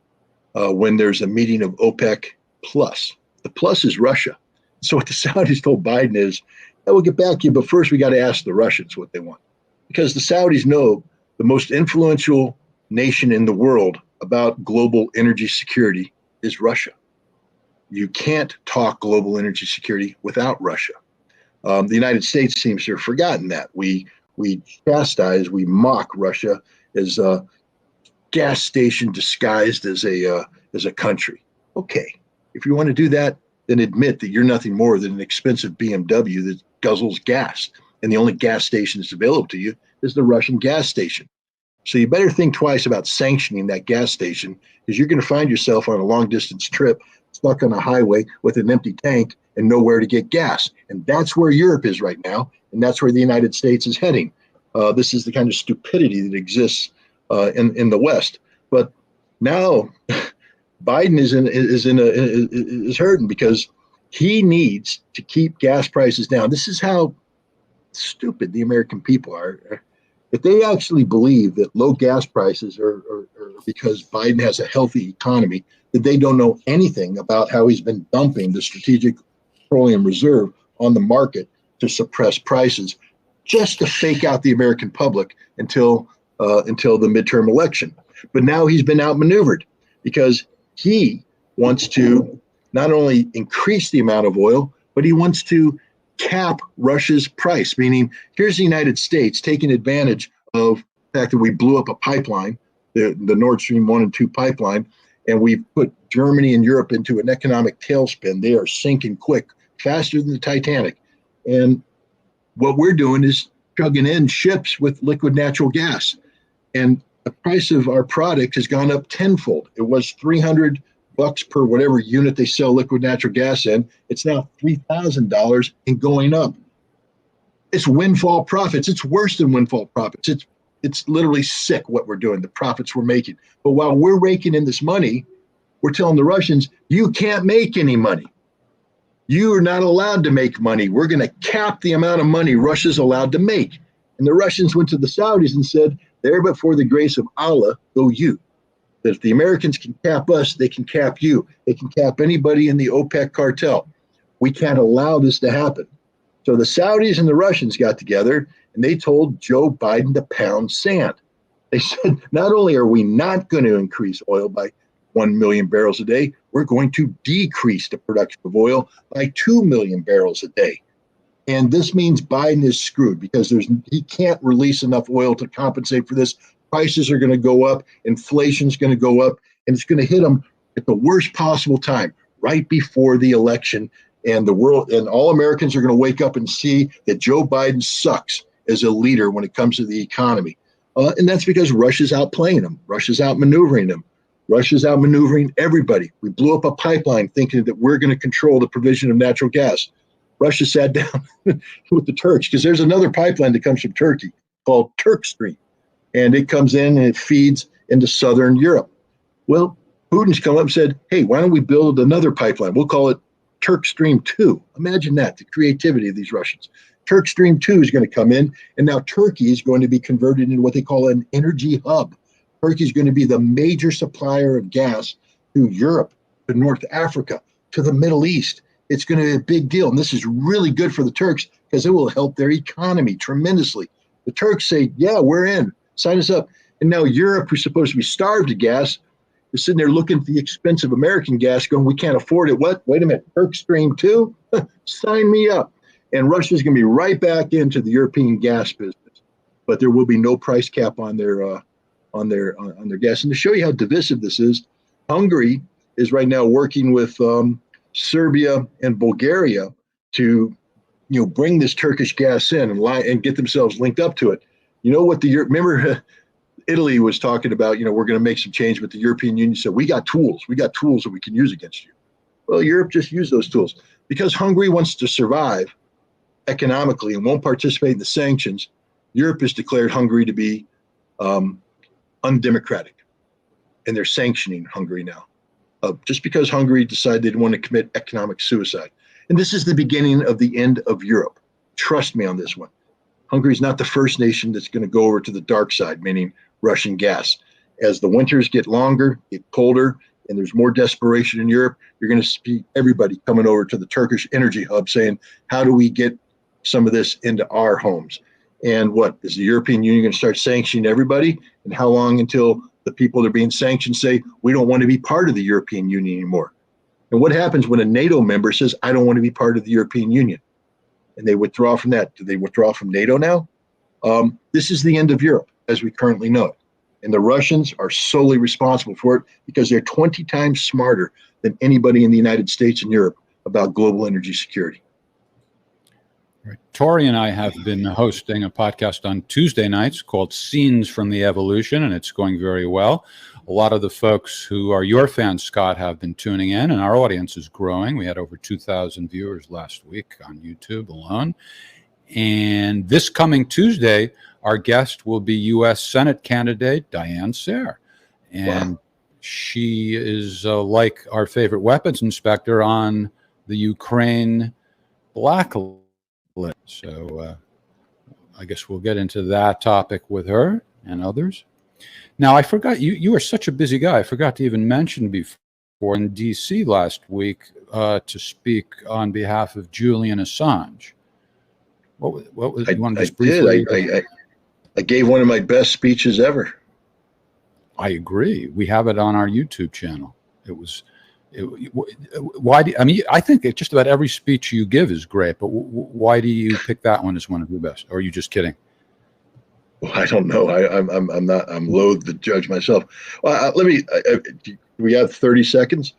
when there's a meeting of OPEC plus." The plus is Russia. So what the Saudis told Biden is, "We'll get back to you, but first we got to ask the Russians what they want," because the Saudis know the most influential nation in the world about global energy security is Russia. You can't talk global energy security without Russia. The United States seems to have forgotten that. We chastise, we mock Russia as a gas station disguised as a country. Okay, if you want to do that, then admit that you're nothing more than an expensive BMW that guzzles gas, and the only gas station that's available to you is the Russian gas station. So you better think twice about sanctioning that gas station, because you're going to find yourself on a long distance trip stuck on a highway with an empty tank and nowhere to get gas. And that's where Europe is right now, and that's where the United States is heading. This is the kind of stupidity that exists in the West. But now Biden is hurting because he needs to keep gas prices down. This is how stupid the American people are. If they actually believe that low gas prices are because Biden has a healthy economy, that they don't know anything about how he's been dumping the strategic petroleum reserve on the market to suppress prices, just to fake out the American public until the midterm election. But now he's been outmaneuvered because he wants to not only increase the amount of oil, but he wants to cap Russia's price, meaning here's the United States taking advantage of the fact that we blew up a pipeline, the Nord Stream 1 and 2 pipeline, and we've put Germany and Europe into an economic tailspin. They are sinking quick, faster than the Titanic. And what we're doing is chugging in ships with liquid natural gas. And the price of our product has gone up tenfold. It was $300 per whatever unit they sell liquid natural gas in. It's now $3,000 and going up. It's windfall profits. It's worse than windfall profits. It's literally sick what we're doing, the profits we're making. But while we're raking in this money, we're telling the Russians, you can't make any money. You are not allowed to make money. We're going to cap the amount of money Russia's allowed to make. And the Russians went to the Saudis and said, there but for the grace of Allah go you. That if the Americans can cap us, they can cap you. They can cap anybody in the OPEC cartel. We can't allow this to happen. So the Saudis and the Russians got together and they told Joe Biden to pound sand. They said, not only are we not going to increase oil by 1 million barrels a day, we're going to decrease the production of oil by 2 million barrels a day. And this means Biden is screwed because he can't release enough oil to compensate for this. Prices are going to go up, inflation's going to go up, and it's going to hit them at the worst possible time, right before the election. And the world and all Americans are going to wake up and see that Joe Biden sucks as a leader when it comes to the economy. And that's because Russia's outplaying him. Russia's outmaneuvering him. Russia's outmaneuvering everybody. We blew up a pipeline thinking that we're going to control the provision of natural gas. Russia sat down with the Turks because there's another pipeline that comes from Turkey called Turk Stream, and it comes in and it feeds into southern Europe. Well, Putin's come up and said, hey, why don't we build another pipeline? We'll call it Turk Stream 2. Imagine that, the creativity of these Russians. Turk Stream 2 is going to come in, and now Turkey is going to be converted into what they call an energy hub. Turkey is going to be the major supplier of gas to Europe, to North Africa, to the Middle East. It's going to be a big deal, and this is really good for the Turks because it will help their economy tremendously. The Turks say, yeah, we're in. Sign us up. And now Europe, who's supposed to be starved of gas, is sitting there looking at the expensive American gas going, we can't afford it. What? Wait a minute. Turk Stream 2? Sign me up. And Russia's going to be right back into the European gas business. But there will be no price cap on their gas. And to show you how divisive this is, Hungary is right now working with Serbia and Bulgaria to bring this Turkish gas in and get themselves linked up to it. You know what remember Italy was talking about, we're going to make some change, but the European Union said, we got tools that we can use against you. Well, Europe just used those tools. Because Hungary wants to survive economically and won't participate in the sanctions, Europe has declared Hungary to be undemocratic. And they're sanctioning Hungary now. Just because Hungary decided they didn't want to commit economic suicide. And this is the beginning of the end of Europe. Trust me on this one. Hungary is not the first nation that's going to go over to the dark side, meaning Russian gas. As the winters get longer, get colder, and there's more desperation in Europe, you're going to see everybody coming over to the Turkish energy hub saying, how do we get some of this into our homes? And what, is the European Union going to start sanctioning everybody? And how long until the people that are being sanctioned say, we don't want to be part of the European Union anymore? And what happens when a NATO member says, I don't want to be part of the European Union? And they withdraw from that. Do they withdraw from NATO now? This is the end of Europe as we currently know it. And the Russians are solely responsible for it because they're 20 times smarter than anybody in the United States and Europe about global energy security. Right. Tori and I have been hosting a podcast on Tuesday nights called Scenes from the Evolution, and it's going very well. A lot of the folks who are your fans, Scott, have been tuning in, and our audience is growing. We had over 2,000 viewers last week on YouTube alone. And this coming Tuesday, our guest will be U.S. Senate candidate Diane Sayre. And wow. She is like our favorite weapons inspector on the Ukraine blacklist. So I guess we'll get into that topic with her and others. Now, I forgot, you are such a busy guy. I forgot to even mention before in D.C. last week to speak on behalf of Julian Assange. What was you want to just briefly? I gave one of my best speeches ever. I agree. We have it on our YouTube channel. Why do I mean? I think just about every speech you give is great, but why do you pick that one as one of your best? Or are you just kidding? Well, I don't know. I'm not. I'm loath to judge myself. Well, do we have 30 seconds?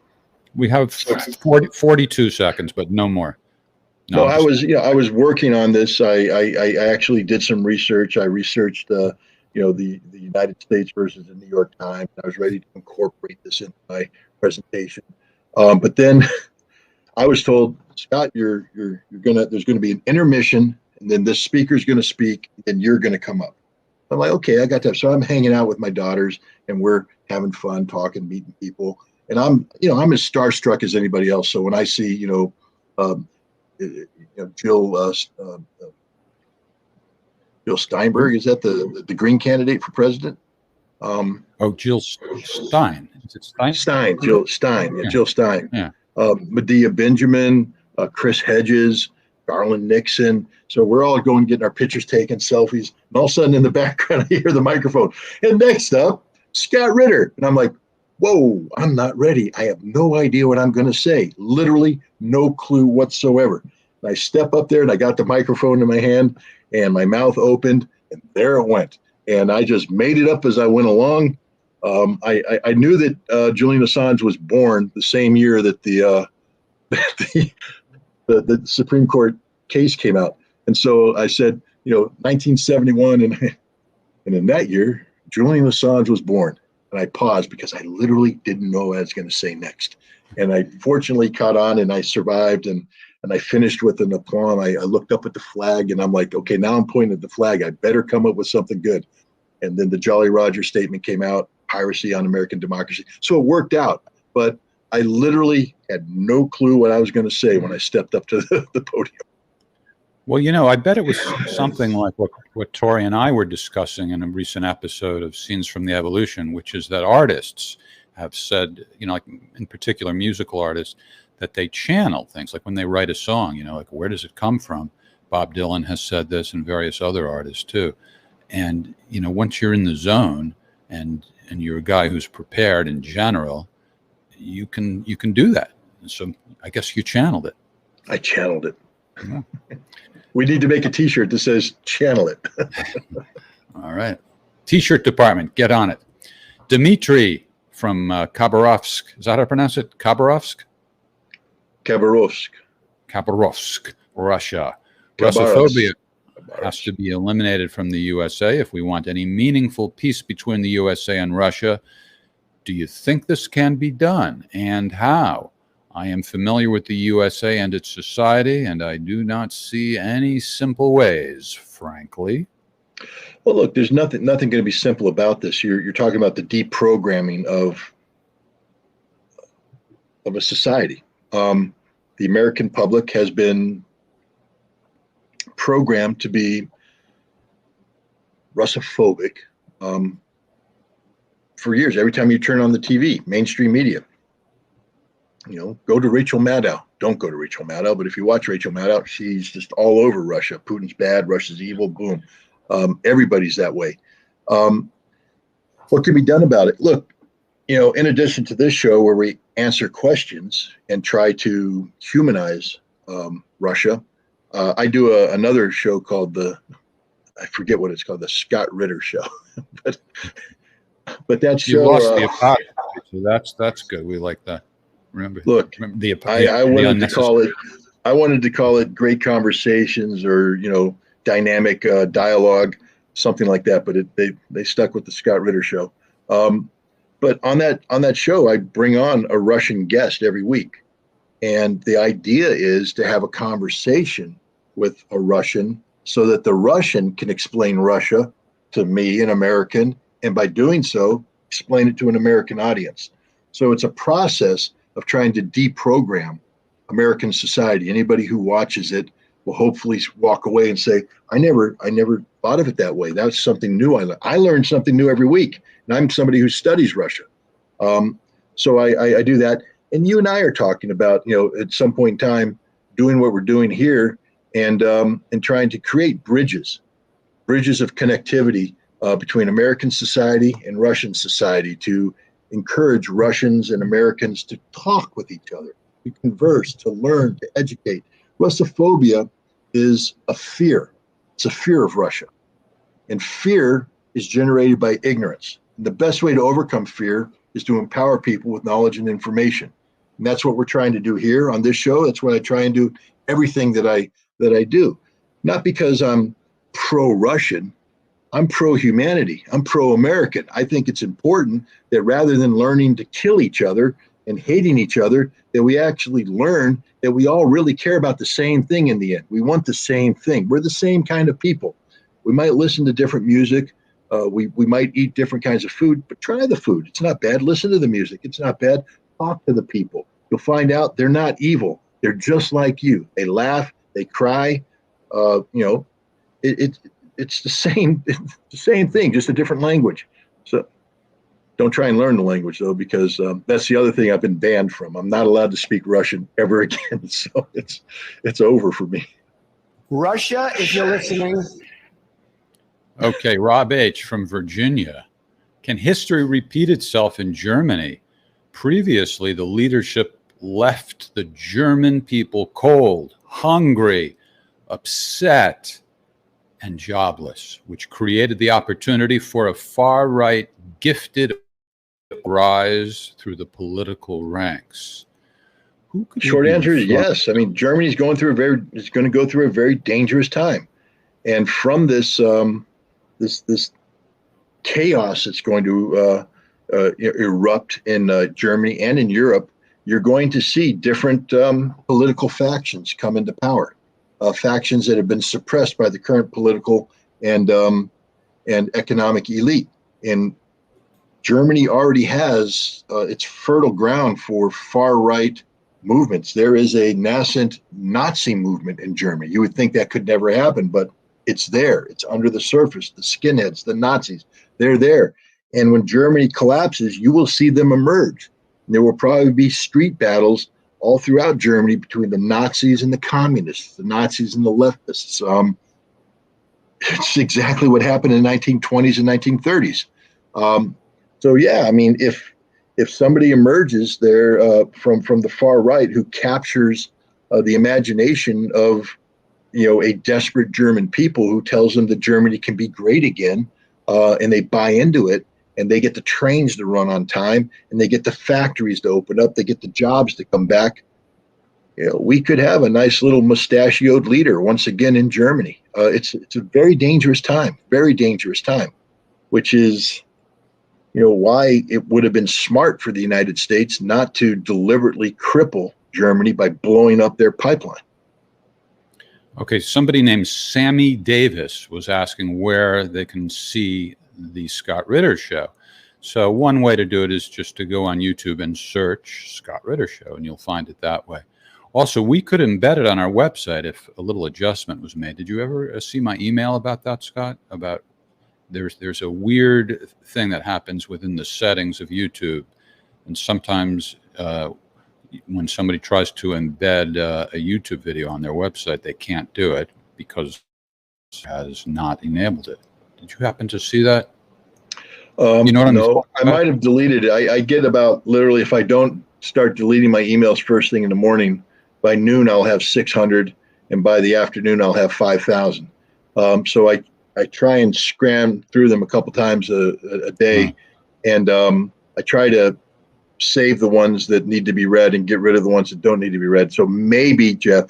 We have 42 seconds, but no more. No, I was working on this. I actually did some research. I researched, the United States versus the New York Times. I was ready to incorporate this into my presentation, but then I was told, Scott, there's going to be an intermission, and then this speaker's going to speak, and you're going to come up. I'm like, okay, I got that. So I'm hanging out with my daughters, and we're having fun, talking, meeting people, and I'm as starstruck as anybody else. So when I see, Jill Steinberg, is that the Green candidate for president? Jill Stein. Is it Stein? Jill Stein. Yeah. Jill Stein. Yeah. Medea Benjamin, Chris Hedges, Garland Nixon. So we're all going getting our pictures taken, selfies, and all of a sudden in the background I hear the microphone. And next up, Scott Ritter. And I'm like, whoa, I'm not ready. I have no idea what I'm going to say. Literally no clue whatsoever. And I step up there and I got the microphone in my hand and my mouth opened and there it went. And I just made it up as I went along. I knew that Julian Assange was born the same year that the Supreme Court case came out. And so I said, 1971, and in that year, Julian Assange was born. And I paused because I literally didn't know what I was going to say next. And I fortunately caught on and I survived. And and I finished with an aplomb. I looked up at the flag, and I'm like, okay, now I'm pointing at the flag. I better come up with something good. And then the Jolly Roger statement came out, piracy on American democracy. So it worked out. But I literally had no clue what I was going to say when I stepped up to the podium. Well, I bet it was something like what Tori and I were discussing in a recent episode of Scenes from the Evolution, which is that artists have said, like in particular musical artists, that they channel things. Like when they write a song, like where does it come from? Bob Dylan has said this, and various other artists too. And, once you're in the zone and you're a guy who's prepared in general, you can do that. And so I guess you channeled it. I channeled it. Yeah. We need to make a T-shirt that says "Channel it." All right. T-shirt department, get on it. Dmitry from Khabarovsk. Is that how I pronounce it? Khabarovsk? Khabarovsk, Russia. Russophobia has to be eliminated from the USA if we want any meaningful peace between the USA and Russia. Do you think this can be done, and how? I am familiar with the USA and its society, and I do not see any simple ways, frankly. Well, look, there's nothing going to be simple about this. You're talking about the deprogramming of a society. The American public has been programmed to be Russophobic for years. Every time you turn on the TV, mainstream media, go to Rachel Maddow. Don't go to Rachel Maddow, but if you watch Rachel Maddow, she's just all over Russia. Putin's bad, Russia's evil, boom. Everybody's that way. What can be done about it? Look, in addition to this show where we answer questions and try to humanize Russia, I do another show called I forget what it's called, the Scott Ritter Show. but that show. You lost the apology, so that's good. We like that. Remember the I wanted to call it. I wanted to call it Great Conversations or dynamic dialogue, something like that. But they stuck with the Scott Ritter Show. But on that show, I bring on a Russian guest every week, and the idea is to have a conversation with a Russian so that the Russian can explain Russia to me, an American, and by doing so, explain it to an American audience. So it's a process of trying to deprogram American society. Anybody who watches it will hopefully walk away and say, I never thought of it that way. That's something new. I learned something new every week. And I'm somebody who studies Russia. So I do that. And you and I are talking about, at some point in time, doing what we're doing here and trying to create bridges of connectivity between American society and Russian society to encourage Russians and Americans to talk with each other, to converse, to learn, to educate. Russophobia is a fear. It's a fear of Russia. And fear is generated by ignorance. And the best way to overcome fear is to empower people with knowledge and information. And that's what we're trying to do here on this show. That's what I try and do everything that I do. Not because I'm pro-Russian. I'm pro-humanity. I'm pro-American. I think it's important that rather than learning to kill each other and hating each other, that we actually learn that we all really care about the same thing in the end. We want the same thing. We're the same kind of people. We might listen to different music. We might eat different kinds of food, but try the food. It's not bad. Listen to the music. It's not bad. Talk to the people. You'll find out they're not evil. They're just like you. They laugh. They cry. It's the same thing, just a different language. So don't try and learn the language though, because that's the other thing I've been banned from. I'm not allowed to speak Russian ever again. So it's over for me. Russia, if you're listening. Okay, Rob H. from Virginia. Can history repeat itself in Germany? Previously, the leadership left the German people cold, hungry, upset, and jobless, which created the opportunity for a far-right gifted rise through the political ranks. Short answer is yes. I mean, Germany's going to go through a very dangerous time, and from this this chaos that's going to erupt in Germany and in Europe, you're going to see different political factions come into power, factions that have been suppressed by the current political and economic elite. And Germany already has its fertile ground for far-right movements. There is a nascent Nazi movement in Germany. You would think that could never happen, but it's there. It's under the surface. The skinheads, the Nazis, they're there. And when Germany collapses, you will see them emerge. And there will probably be street battles all throughout Germany between the Nazis and the communists, the Nazis and the leftists. It's exactly what happened in the 1920s and 1930s. So yeah, I mean, if somebody emerges there from the far right who captures the imagination of a desperate German people, who tells them that Germany can be great again, and they buy into it, and they get the trains to run on time, and they get the factories to open up, they get the jobs to come back, we could have a nice little mustachioed leader once again in Germany. It's a very dangerous time, which is why it would have been smart for the United States not to deliberately cripple Germany by blowing up their pipeline. Okay, somebody named Sammy Davis was asking where they can see the Scott Ritter Show. So one way to do it is just to go on YouTube and search Scott Ritter Show, and you'll find it that way. Also, we could embed it on our website if a little adjustment was made. Did you ever see my email about that, Scott? About there's a weird thing that happens within the settings of YouTube, and sometimes when somebody tries to embed a YouTube video on their website, they can't do it because it has not enabled it. Did you happen to see that? You know what no, I might have deleted it. I get about, literally, if I don't start deleting my emails first thing in the morning, by noon I'll have 600, and by the afternoon I'll have 5,000. So I try and scram through them a couple times a day, and I try to save the ones that need to be read and get rid of the ones that don't need to be read. So maybe, Jeff,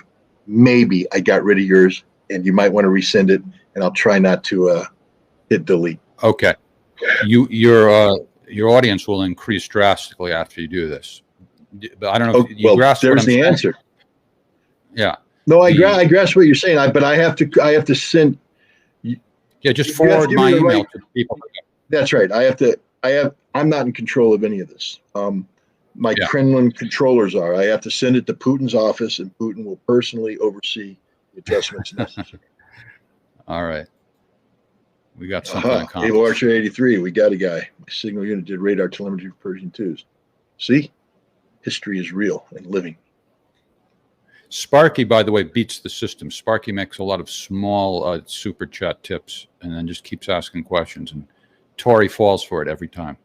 maybe I got rid of yours, and you might want to resend it, and I'll try not to hit delete. Okay. Your audience will increase drastically after you do this. But I don't know if you grasp what I'm saying. There's the answer. Yeah. No, I grasp what you're saying, but I have to send. Yeah, just forward my email to people. That's right. I'm not in control of any of this. My Kremlin controllers are. I have to send it to Putin's office, and Putin will personally oversee the adjustments necessary. All right. We got something accomplished. Naval Archer 83. We got a guy. My signal unit did radar telemetry for Pershing 2s. See? History is real and living. Sparky, by the way, beats the system. Sparky makes a lot of small super chat tips and then just keeps asking questions. And Tori falls for it every time.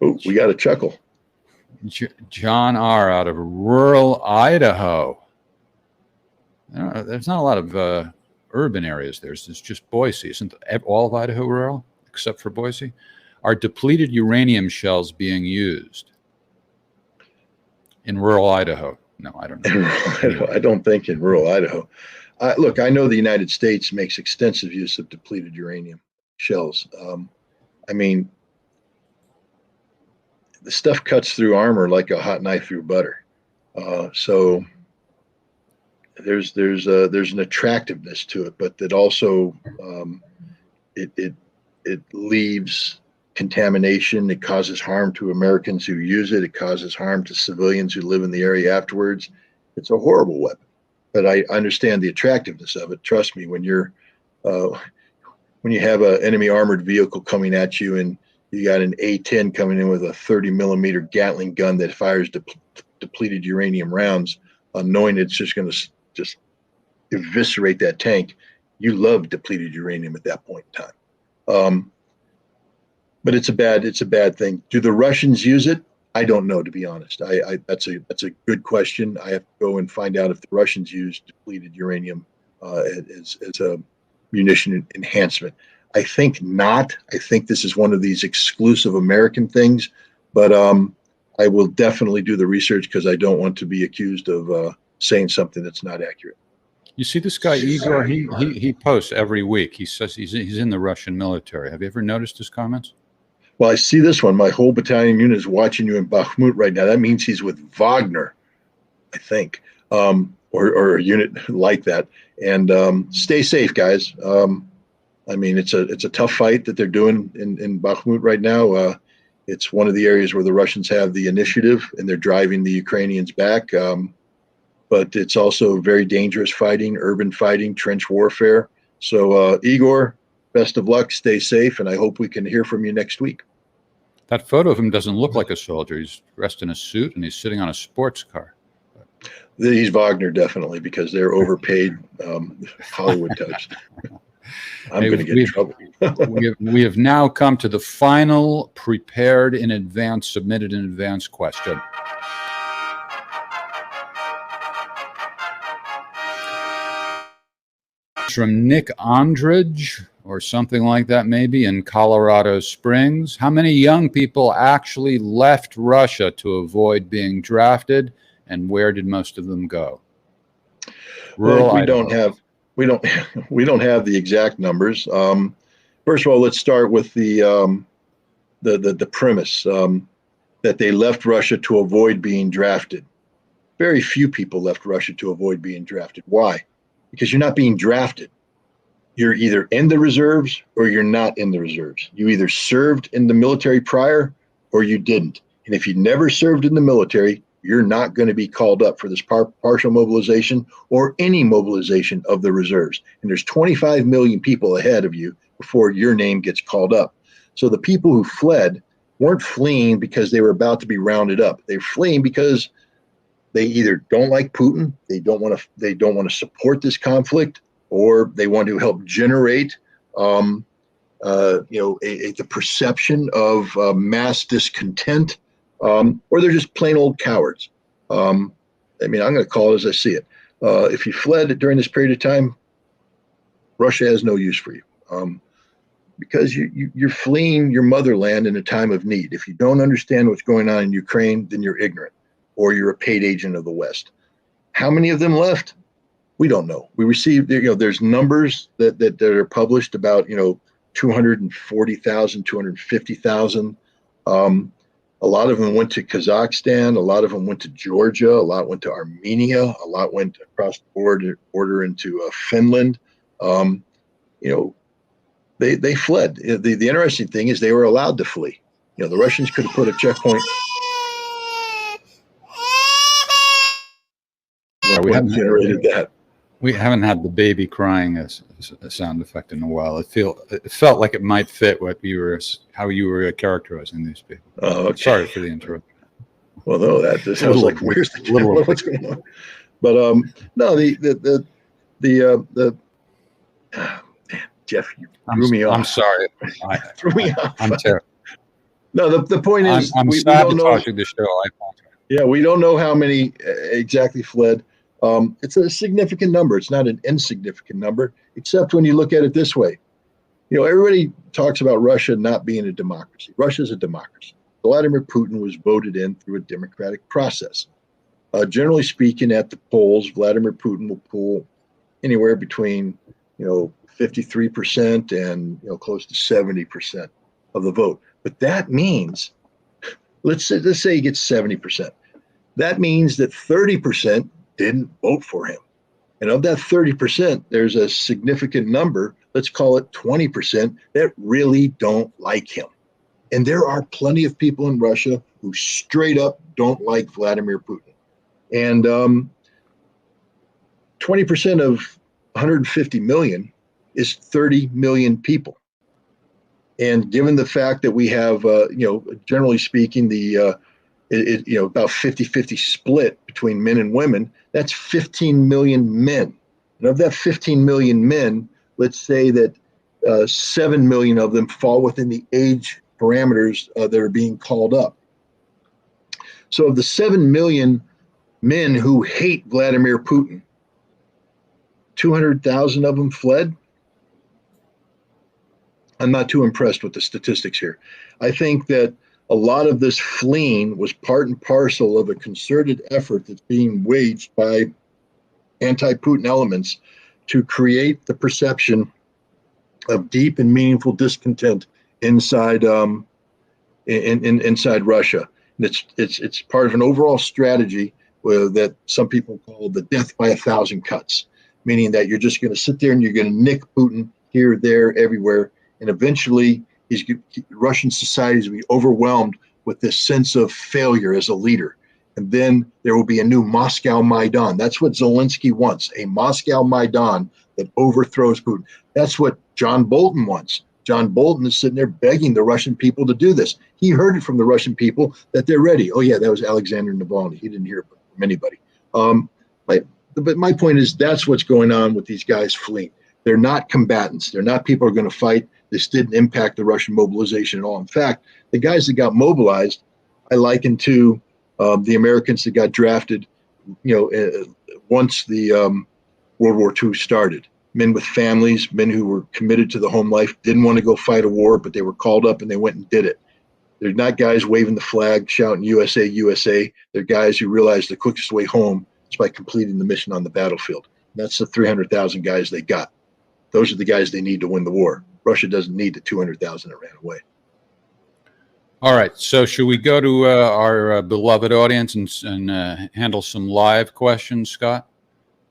Oh, we got a chuckle. John R. out of rural Idaho. There's not a lot of urban areas there. It's just Boise. Isn't all of Idaho rural except for Boise? Are depleted uranium shells being used in rural Idaho? No, I don't know. I don't think in rural Idaho. Look, I know the United States makes extensive use of depleted uranium shells. I mean, the stuff cuts through armor like a hot knife through butter. So there's an attractiveness to it, but that also it leaves contamination. It causes harm to Americans who use it. It causes harm to civilians who live in the area afterwards. It's a horrible weapon, but I understand the attractiveness of it. Trust me, when you have an enemy armored vehicle coming at you and you got an A-10 coming in with a 30 millimeter Gatling gun that fires depleted uranium rounds, knowing it's just going to just eviscerate that tank, you love depleted uranium at that point in time. But it's a bad thing. Do the Russians use it? I don't know, to be honest. That's a good question. I have to go and find out if the Russians use depleted uranium as a munition enhancement. I think not. I think this is one of these exclusive American things, but I will definitely do the research because I don't want to be accused of saying something that's not accurate. You see this guy, Igor, he posts every week. He says he's in the Russian military. Have you ever noticed his comments? Well, I see this one. My whole battalion unit is watching you in Bakhmut right now. That means he's with Wagner, I think, or a unit like that. And stay safe, guys. I mean, it's a tough fight that they're doing in Bakhmut right now. It's one of the areas where the Russians have the initiative and they're driving the Ukrainians back. But it's also very dangerous fighting, urban fighting, trench warfare. So, Igor, best of luck. Stay safe, and I hope we can hear from you next week. That photo of him doesn't look like a soldier. He's dressed in a suit and he's sitting on a sports car. He's Wagner, definitely, because they're overpaid Hollywood types. I'm going to get in trouble. we have now come to the final prepared in advance, submitted in advance question. From Nick Andridge, or something like that, maybe, in Colorado Springs. How many young people actually left Russia to avoid being drafted, and where did most of them go? Well, we don't have the exact numbers. First of all, let's start with the premise that they left Russia to avoid being drafted. Very few people left Russia to avoid being drafted. Why? Because you're not being drafted. You're either in the reserves or you're not in the reserves. You either served in the military prior or you didn't. And if you never served in the military, you're not going to be called up for this partial mobilization or any mobilization of the reserves. And there's 25 million people ahead of you before your name gets called up. So the people who fled weren't fleeing because they were about to be rounded up. They're fleeing because they either don't like Putin, they don't want to support this conflict, or they want to help generate the perception of mass discontent, or they're just plain old cowards. I mean, I'm going to call it as I see it. If you fled during this period of time, Russia has no use for you, because you're fleeing your motherland in a time of need. If you don't understand what's going on in Ukraine, then you're ignorant, or you're a paid agent of the West. How many of them left? We don't know. We received, there's numbers that are published about, 240,000, 250,000. A lot of them went to Kazakhstan. A lot of them went to Georgia. A lot went to Armenia. A lot went across the border into Finland. They fled. The interesting thing is they were allowed to flee. The Russians could have put a checkpoint. We haven't generated that. We haven't had the baby crying as a sound effect in a while. It felt like it might fit how you were characterizing these people. Oh, okay. Sorry for the interruption. Well, no, that just sounds like where's the camera? What's going on? But no, Jeff, you threw me off. I'm sorry. Threw me off. I'm terrible. No, the point is, I'm sabotaging the show. I apologize. Yeah, we don't know how many exactly fled. It's a significant number. It's not an insignificant number, except when you look at it this way. Everybody talks about Russia not being a democracy. Russia is a democracy. Vladimir Putin was voted in through a democratic process. Generally speaking, at the polls, Vladimir Putin will pull anywhere between 53% and close to 70% of the vote. But that means, let's say he gets 70%. That means that 30% didn't vote for him. And of that 30%, there's a significant number, let's call it 20%, that really don't like him. And there are plenty of people in Russia who straight up don't like Vladimir Putin. And 20% of 150 million is 30 million people. And given the fact that we have, generally speaking, about 50-50 split between men and women, that's 15 million men. And of that 15 million men, let's say that 7 million of them fall within the age parameters that are being called up. So of the 7 million men who hate Vladimir Putin, 200,000 of them fled. I'm not too impressed with the statistics here. I think that a lot of this fleeing was part and parcel of a concerted effort that's being waged by anti-Putin elements to create the perception of deep and meaningful discontent inside inside Russia. And it's part of an overall strategy that some people call the death by 1,000 cuts, meaning that you're just going to sit there and you're going to nick Putin here, there, everywhere, and eventually Russian society is going to be overwhelmed with this sense of failure as a leader. And then there will be a new Moscow Maidan. That's what Zelensky wants, a Moscow Maidan that overthrows Putin. That's what John Bolton wants. John Bolton is sitting there begging the Russian people to do this. He heard it from the Russian people that they're ready. Oh, yeah, that was Alexander Navalny. He didn't hear it from anybody. But my point is that's what's going on with these guys fleeing. They're not combatants. They're not people who are going to fight. This didn't impact the Russian mobilization at all. In fact, the guys that got mobilized, I liken to the Americans that got drafted, once the World War II started. Men with families, men who were committed to the home life, didn't want to go fight a war, but they were called up and they went and did it. They're not guys waving the flag, shouting USA, USA. They're guys who realize the quickest way home is by completing the mission on the battlefield. And that's the 300,000 guys they got. Those are the guys they need to win the war. Russia doesn't need the 200,000 that ran away. All right. So should we go to our beloved audience and handle some live questions, Scott?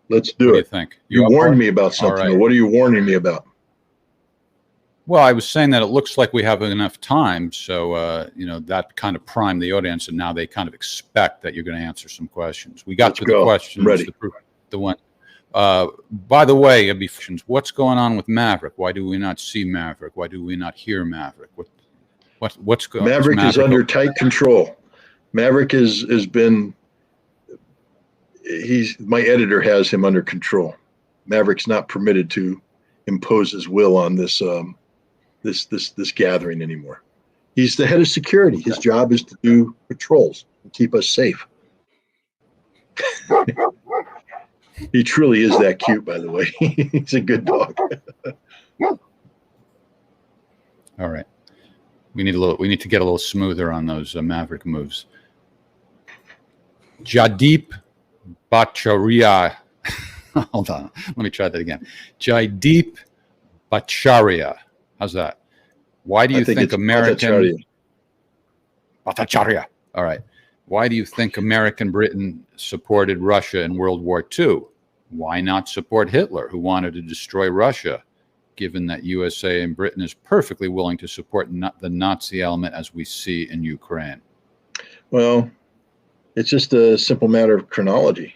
Let's do What do it. you think? You warned me about something. All right. What are you warning me about? Well, I was saying that it looks like we have enough time, so that kind of primed the audience, and now they kind of expect that you're going to answer some questions. We got Let's to go. the questions. I'm ready. The one. By the way, what's going on with Maverick? Why do we not see Maverick? Why do we not hear Maverick? What's going on? Maverick is under tight control. Maverick has been. My editor has him under control. Maverick's not permitted to impose his will on this gathering anymore. He's the head of security. His job is to do patrols and keep us safe. He truly is that cute, by the way. He's a good dog. All right. We need to get a little smoother on those Maverick moves. Jaideep Bhattacharya. Hold on. Let me try that again. Jaideep Bhattacharya. How's that? Why do you think American Bhattacharya? All right. Why do you think American Britain supported Russia in World War II? Why not support Hitler, who wanted to destroy Russia, given that USA and Britain is perfectly willing to support the Nazi element as we see in Ukraine? Well, it's just a simple matter of chronology.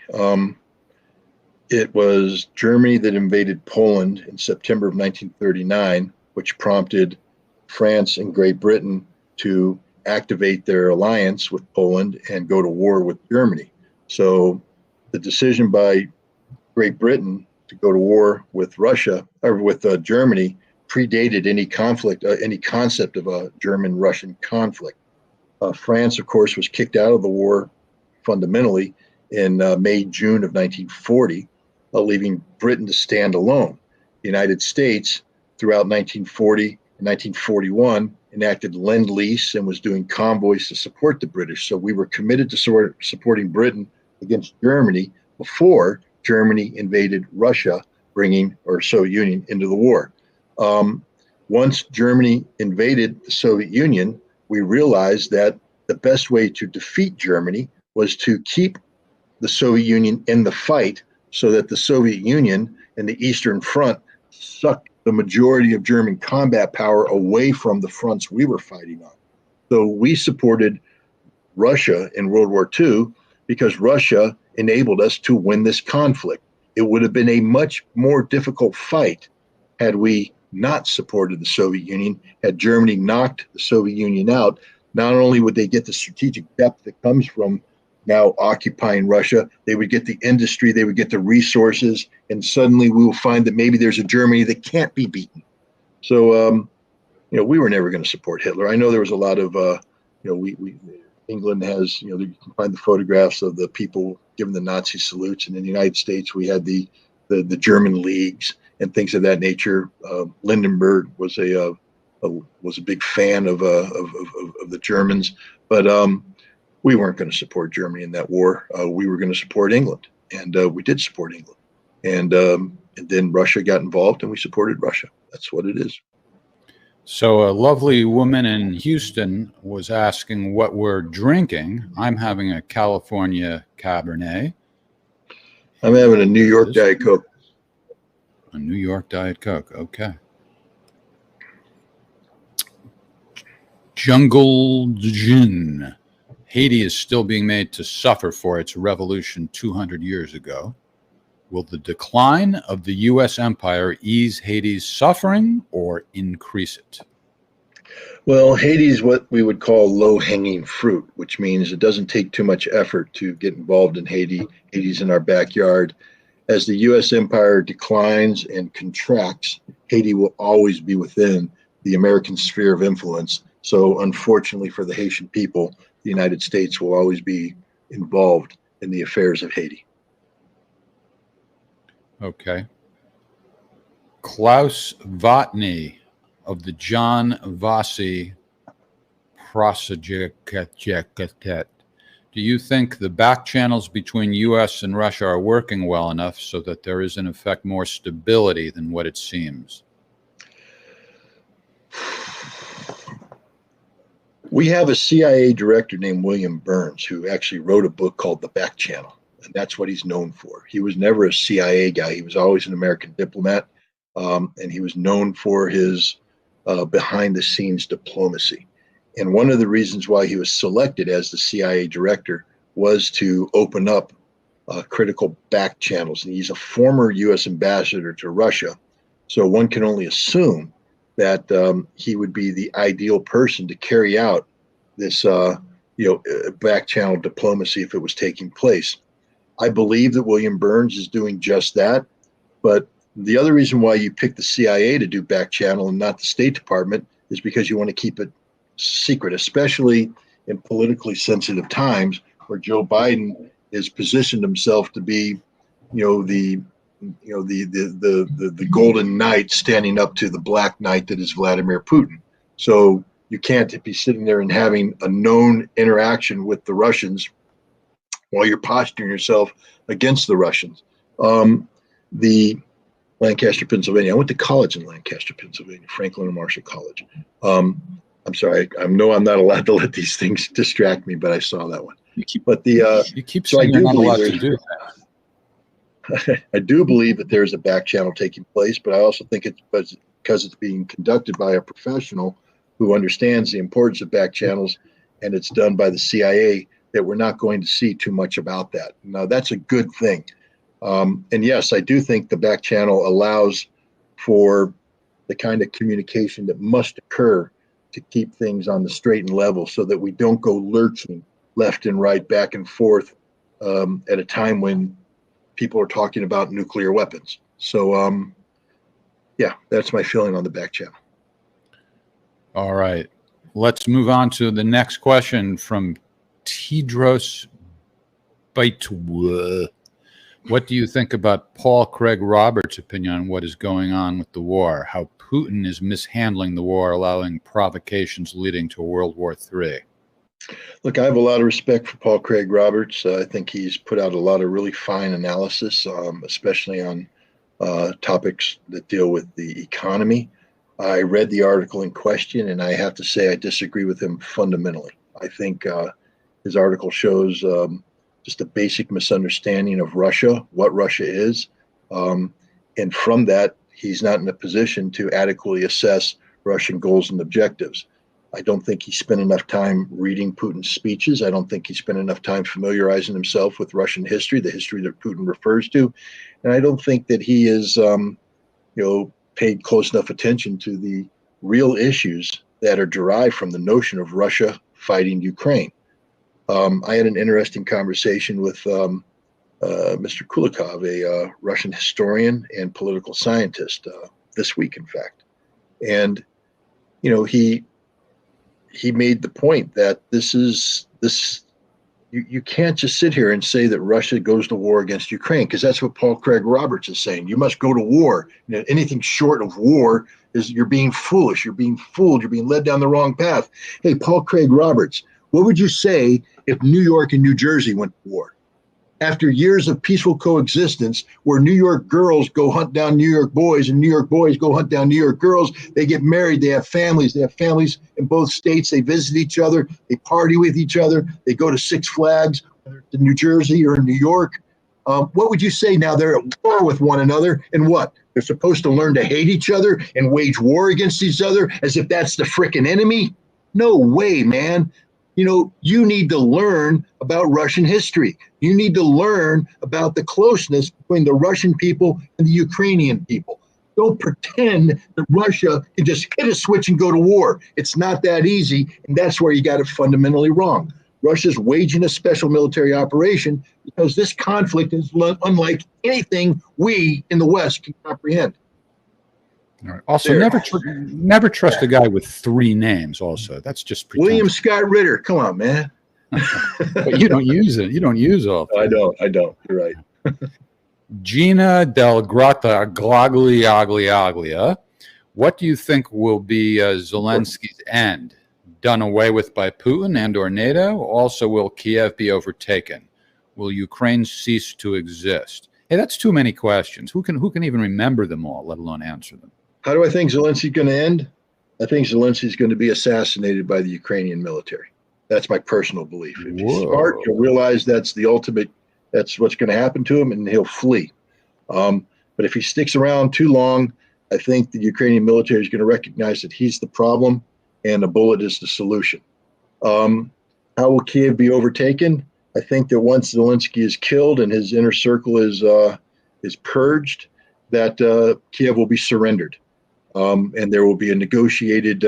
It was Germany that invaded Poland in September of 1939, which prompted France and Great Britain to activate their alliance with Poland and go to war with Germany. So the decision by Great Britain to go to war with Russia or with Germany predated any conflict, any concept of a German-Russian conflict. France, of course, was kicked out of the war fundamentally in May, June of 1940, leaving Britain to stand alone. The United States, throughout 1940 and 1941, enacted Lend-Lease and was doing convoys to support the British. So we were committed to supporting Britain against Germany before Germany invaded Russia, Soviet Union into the war. Once Germany invaded the Soviet Union, we realized that the best way to defeat Germany was to keep the Soviet Union in the fight so that the Soviet Union and the Eastern Front sucked the majority of German combat power away from the fronts we were fighting on. So we supported Russia in World War II because Russia enabled us to win this conflict. It would have been a much more difficult fight had we not supported the Soviet Union. Had Germany knocked the Soviet Union out, not only would they get the strategic depth that comes from now occupying Russia, they would get the industry, they would get the resources, and suddenly we will find that maybe there's a Germany that can't be beaten. So, we were never going to support Hitler. I know there was a lot of, England has, you can find the photographs of the people giving the Nazi salutes, and in the United States we had the German leagues and things of that nature. Lindenberg was a big fan of the Germans, but we weren't going to support Germany in that war. We were going to support England, and we did support England. And then Russia got involved, and we supported Russia. That's what it is. So a lovely woman in Houston was asking what we're drinking. I'm having a California Cabernet. I'm having a New York Diet Coke. A New York Diet Coke. Okay. Jungle Jin. Haiti is still being made to suffer for its revolution 200 years ago. Will the decline of the U.S. empire ease Haiti's suffering or increase it? Well, Haiti is what we would call low-hanging fruit, which means it doesn't take too much effort to get involved in Haiti. Haiti's in our backyard. As the U.S. empire declines and contracts, Haiti will always be within the American sphere of influence. So unfortunately for the Haitian people, the United States will always be involved in the affairs of Haiti. Okay. Klaus Vatny of the John Vossi Project. Do you think the back channels between U.S. and Russia are working well enough so that there is in effect more stability than what it seems? We have a CIA director named William Burns who actually wrote a book called The Back Channel, and that's what he's known for. He was never a CIA guy. He was always an American diplomat, and he was known for his behind-the-scenes diplomacy. And one of the reasons why he was selected as the CIA director was to open up critical back channels. And he's a former U.S. ambassador to Russia, so one can only assume that he would be the ideal person to carry out this, back channel diplomacy if it was taking place. I believe that William Burns is doing just that, but the other reason why you pick the CIA to do back channel and not the State Department is because you want to keep it secret, especially in politically sensitive times where Joe Biden has positioned himself to be, the golden knight standing up to the black knight that is Vladimir Putin. So you can't be sitting there and having a known interaction with the Russians while you're posturing yourself against the Russians. The Lancaster, Pennsylvania. I went to college in Lancaster, Pennsylvania, Franklin and Marshall College. I'm sorry. I know I'm not allowed to let these things distract me, but I saw that one. You keep So I saying you're not allowed to do that. I do believe that there's a back channel taking place, but I also think it's because it's being conducted by a professional who understands the importance of back channels, and it's done by the CIA, that we're not going to see too much about that. Now, that's a good thing. And yes, I do think the back channel allows for the kind of communication that must occur to keep things on the straight and level so that we don't go lurching left and right, back and forth at a time when people are talking about nuclear weapons. So, yeah, that's my feeling on the back channel. All right. Let's move on to the next question from Tidros Baitwa. What do you think about Paul Craig Roberts' opinion on what is going on with the war? How Putin is mishandling the war, allowing provocations leading to World War III? Look, I have a lot of respect for Paul Craig Roberts. I think he's put out a lot of really fine analysis, especially on topics that deal with the economy. I read the article in question, and I have to say I disagree with him fundamentally. I think his article shows just a basic misunderstanding of Russia, what Russia is. And from that, he's not in a position to adequately assess Russian goals and objectives. I don't think he spent enough time reading Putin's speeches. I don't think he spent enough time familiarizing himself with Russian history, the history that Putin refers to. And I don't think that he is, paid close enough attention to the real issues that are derived from the notion of Russia fighting Ukraine. I had an interesting conversation with Mr. Kulikov, a Russian historian and political scientist, this week, in fact. And, he made the point that you can't just sit here and say that Russia goes to war against Ukraine, because that's what Paul Craig Roberts is saying. You must go to war. Anything short of war is you're being foolish. You're being fooled. You're being led down the wrong path. Hey, Paul Craig Roberts, what would you say if New York and New Jersey went to war? after years of peaceful coexistence where New York girls go hunt down New York boys and New York boys go hunt down New York girls. They get married. They have families. They have families in both states. They visit each other. They party with each other. They go to Six Flags, whether it's in New Jersey or in New York. What would you say now? They're at war with one another, and what? They're supposed to learn to hate each other and wage war against each other as if that's the frickin' enemy? No way, man. You know, you need to learn about Russian history. You need to learn about the closeness between the Russian people and the Ukrainian people. Don't pretend that Russia can just hit a switch and go to war. It's not that easy, and that's where you got it fundamentally wrong. Russia's waging a special military operation because this conflict is unlike anything we in the West can comprehend. All right. Also, never trust a guy with 3 names. Also, that's just pretentious. William Scott Ritter. Come on, man. But you don't use it. You don't use all. I don't. You're right. Gina Del Grata Glaglia. What do you think will be Zelensky's end? Done away with by Putin and/or NATO? Also, will Kiev be overtaken? Will Ukraine cease to exist? Hey, that's too many questions. Who can even remember them all, let alone answer them? How do I think Zelensky's going to end? I think Zelensky's going to be assassinated by the Ukrainian military. That's my personal belief. If he's smart, he'll realize that's the ultimate, that's what's going to happen to him, and he'll flee. But if he sticks around too long, I think the Ukrainian military is going to recognize that he's the problem and a bullet is the solution. How will Kiev be overtaken? I think that once Zelensky is killed and his inner circle is purged, that Kiev will be surrendered. And there will be a negotiated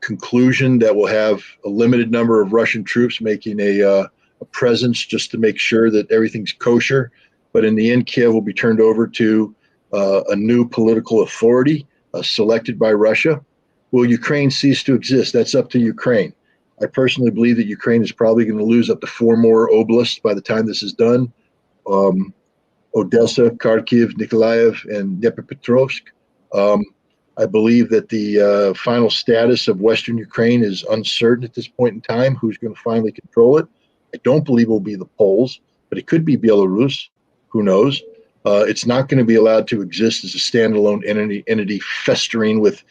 conclusion that will have a limited number of Russian troops making a presence just to make sure that everything's kosher. But in the end, Kiev will be turned over to a new political authority selected by Russia. Will Ukraine cease to exist? That's up to Ukraine. I personally believe that Ukraine is probably going to lose up to 4 more oblasts by the time this is done. Odessa, Kharkiv, Nikolaev, and Dnipropetrovsk. I believe that the final status of Western Ukraine is uncertain at this point in time. Who's going to finally control it? I don't believe it will be the Poles, but it could be Belarus. Who knows? It's not going to be allowed to exist as a standalone entity festering with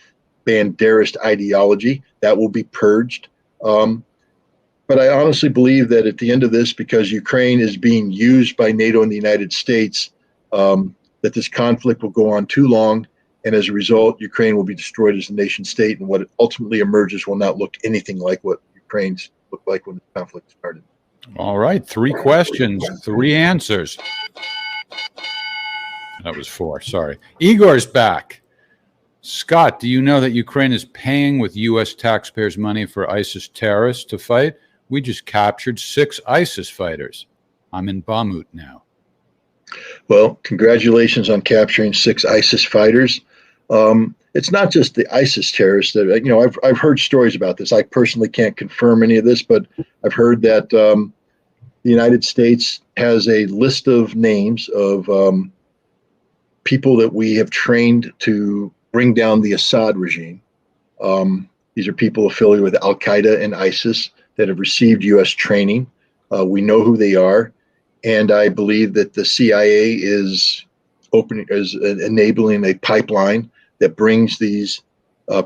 Banderist ideology. That will be purged. But I honestly believe that at the end of this, because Ukraine is being used by NATO and the United States, that this conflict will go on too long. And as a result, Ukraine will be destroyed as a nation state. And what ultimately emerges will not look anything like what Ukraine's looked like when the conflict started. All right. 3 questions, 3 answers. That was 4. Sorry. Igor's back. Scott, do you know that Ukraine is paying with U.S. taxpayers' money for ISIS terrorists to fight? We just captured 6 ISIS fighters. I'm in Bakhmut now. Well, congratulations on capturing 6 ISIS fighters. It's not just the ISIS terrorists that, I've heard stories about this. I personally can't confirm any of this, but I've heard that the United States has a list of names of people that we have trained to bring down the Assad regime. These are people affiliated with Al-Qaeda and ISIS that have received U.S. training. We know who they are. And I believe that the CIA is enabling a pipeline that brings these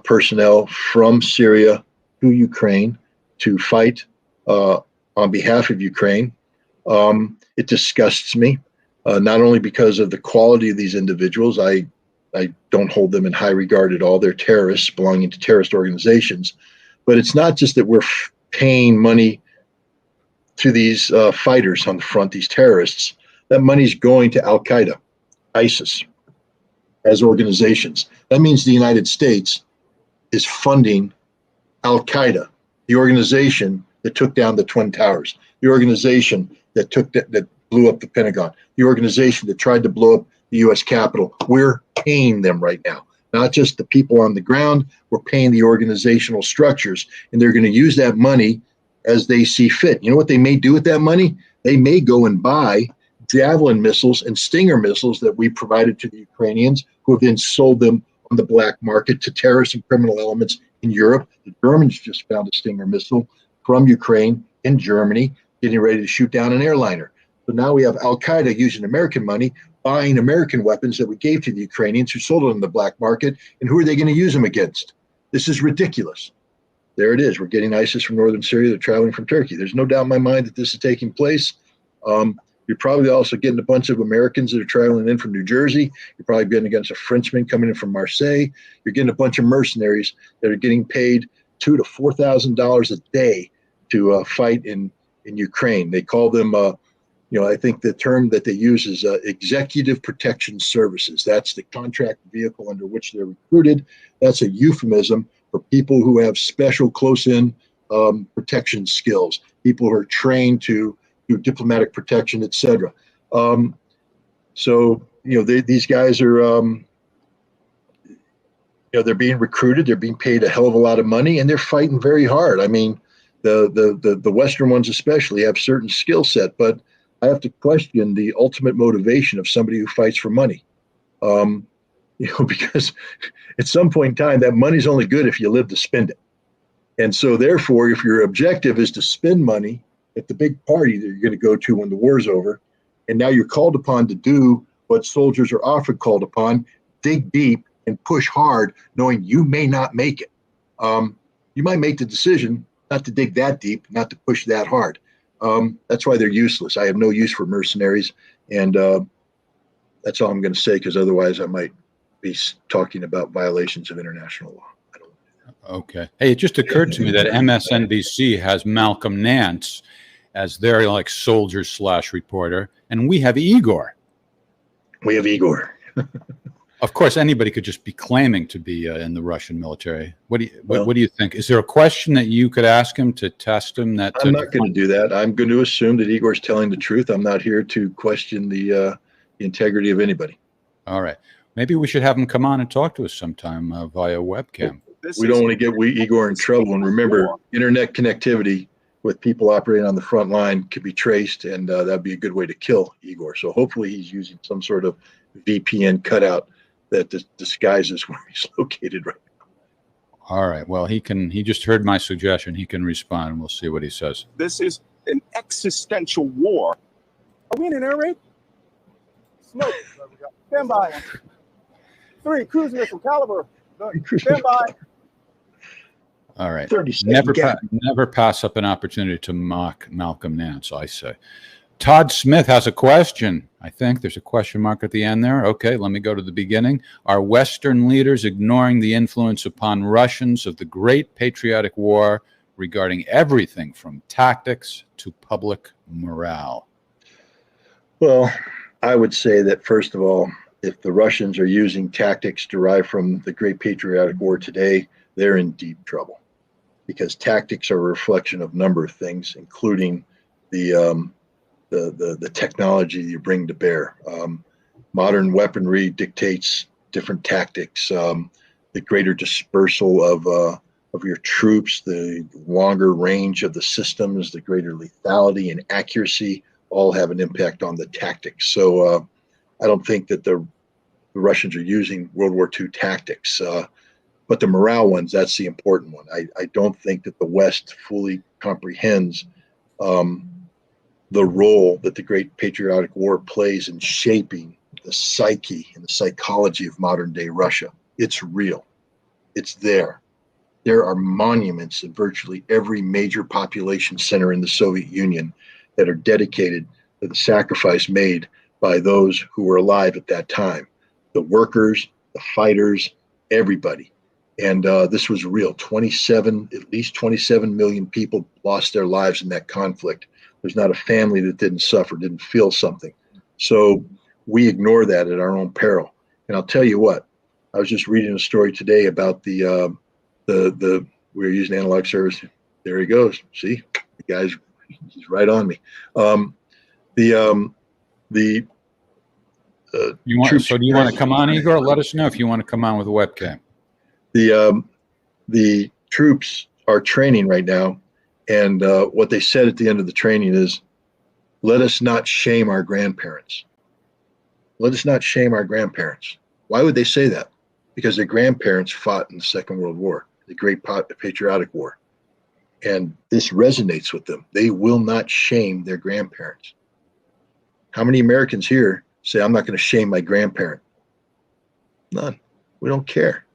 personnel from Syria to Ukraine to fight on behalf of Ukraine. It disgusts me, not only because of the quality of these individuals. I don't hold them in high regard at all. They're terrorists belonging to terrorist organizations. But it's not just that we're paying money to these fighters on the front, these terrorists. That money's going to Al-Qaeda, ISIS, as organizations. That means the United States is funding Al-Qaeda, the organization that took down the Twin Towers, the organization that blew up the Pentagon, the organization that tried to blow up the U.S. Capitol. We're paying them right now, not just the people on the ground. We're paying the organizational structures, and they're going to use that money as they see fit. You know what they may do with that money? They may go and buy Javelin missiles and Stinger missiles that we provided to the Ukrainians, who have then sold them on the black market to terrorist and criminal elements in Europe. The Germans just found a Stinger missile from Ukraine in Germany. getting ready to shoot down an airliner. So now we have Al-Qaeda using American money, buying American weapons that we gave to the Ukrainians who sold it on the black market. And who are they going to use them against? This is ridiculous. There it is. We're getting ISIS from northern Syria. They're traveling from Turkey. There's no doubt in my mind that this is taking place. You're probably also getting a bunch of Americans that are traveling in from New Jersey. You're probably getting against a Frenchman coming in from Marseille. You're getting a bunch of mercenaries that are getting paid $2,000 to $4,000 a day to fight in Ukraine. They call them, I think the term that they use is executive protection services. That's the contract vehicle under which they're recruited. That's a euphemism for people who have special close-in protection skills, people who are trained to do diplomatic protection, et cetera. These guys are, they're being recruited, they're being paid a hell of a lot of money, and they're fighting very hard. I mean, the Western ones especially have certain skill set, but I have to question the ultimate motivation of somebody who fights for money. Because at some point in time, that money's only good if you live to spend it. And so therefore, if your objective is to spend money at the big party that you're going to go to when the war's over, and now you're called upon to do what soldiers are often called upon, dig deep and push hard, knowing you may not make it. You might make the decision not to dig that deep, not to push that hard. That's why they're useless. I have no use for mercenaries, and that's all I'm going to say, because otherwise I might be talking about violations of international law. Okay. Hey, it just occurred to me that MSNBC has Malcolm Nance as their soldier/reporter, and we have Igor. We have Igor. Of course, anybody could just be claiming to be in the Russian military. What do you think? Is there a question that you could ask him to test him? I'm not going to do that. I'm going to assume that Igor's telling the truth. I'm not here to question the integrity of anybody. All right. Maybe we should have him come on and talk to us sometime via webcam. We don't want to get Igor in trouble. And remember, internet connectivity with people operating on the front line could be traced, and that'd be a good way to kill Igor. So hopefully he's using some sort of VPN cutout that disguises where he's located right now. All right. Well, he just heard my suggestion. He can respond, and we'll see what he says. This is an existential war. Are we in an air raid? Smoke. Stand by. 3, cruise missile caliber. Stand by. All right. Never pass up an opportunity to mock Malcolm Nance, I say. Todd Smith has a question. I think there's a question mark at the end there. Okay, let me go to the beginning. Are Western leaders ignoring the influence upon Russians of the Great Patriotic War regarding everything from tactics to public morale? Well, I would say that, first of all, if the Russians are using tactics derived from the Great Patriotic War today, they're in deep trouble, because tactics are a reflection of a number of things, including the technology you bring to bear. Modern weaponry dictates different tactics. The greater dispersal of your troops, the longer range of the systems, the greater lethality and accuracy all have an impact on the tactics. So I don't think that the Russians are using World War II tactics. But the morale ones, that's the important one. I don't think that the West fully comprehends the role that the Great Patriotic War plays in shaping the psyche and the psychology of modern day Russia. It's real. It's there. There are monuments in virtually every major population center in the Soviet Union that are dedicated to the sacrifice made by those who were alive at that time. The workers, the fighters, everybody. And this was real. At least 27 million people lost their lives in that conflict. There's not a family that didn't suffer, didn't feel something. So we ignore that at our own peril. And I'll tell you what, I was just reading a story today about we were using analog service. There he goes. See, the guy's, he's right on me. Do you want to come on, Igor? Let us know if you want to come on with a webcam. The troops are training right now, and what they said at the end of the training is, let us not shame our grandparents. Let us not shame our grandparents. Why would they say that? Because their grandparents fought in the Second World War, the Great Patriotic War. And this resonates with them. They will not shame their grandparents. How many Americans here say, I'm not going to shame my grandparent? None. We don't care.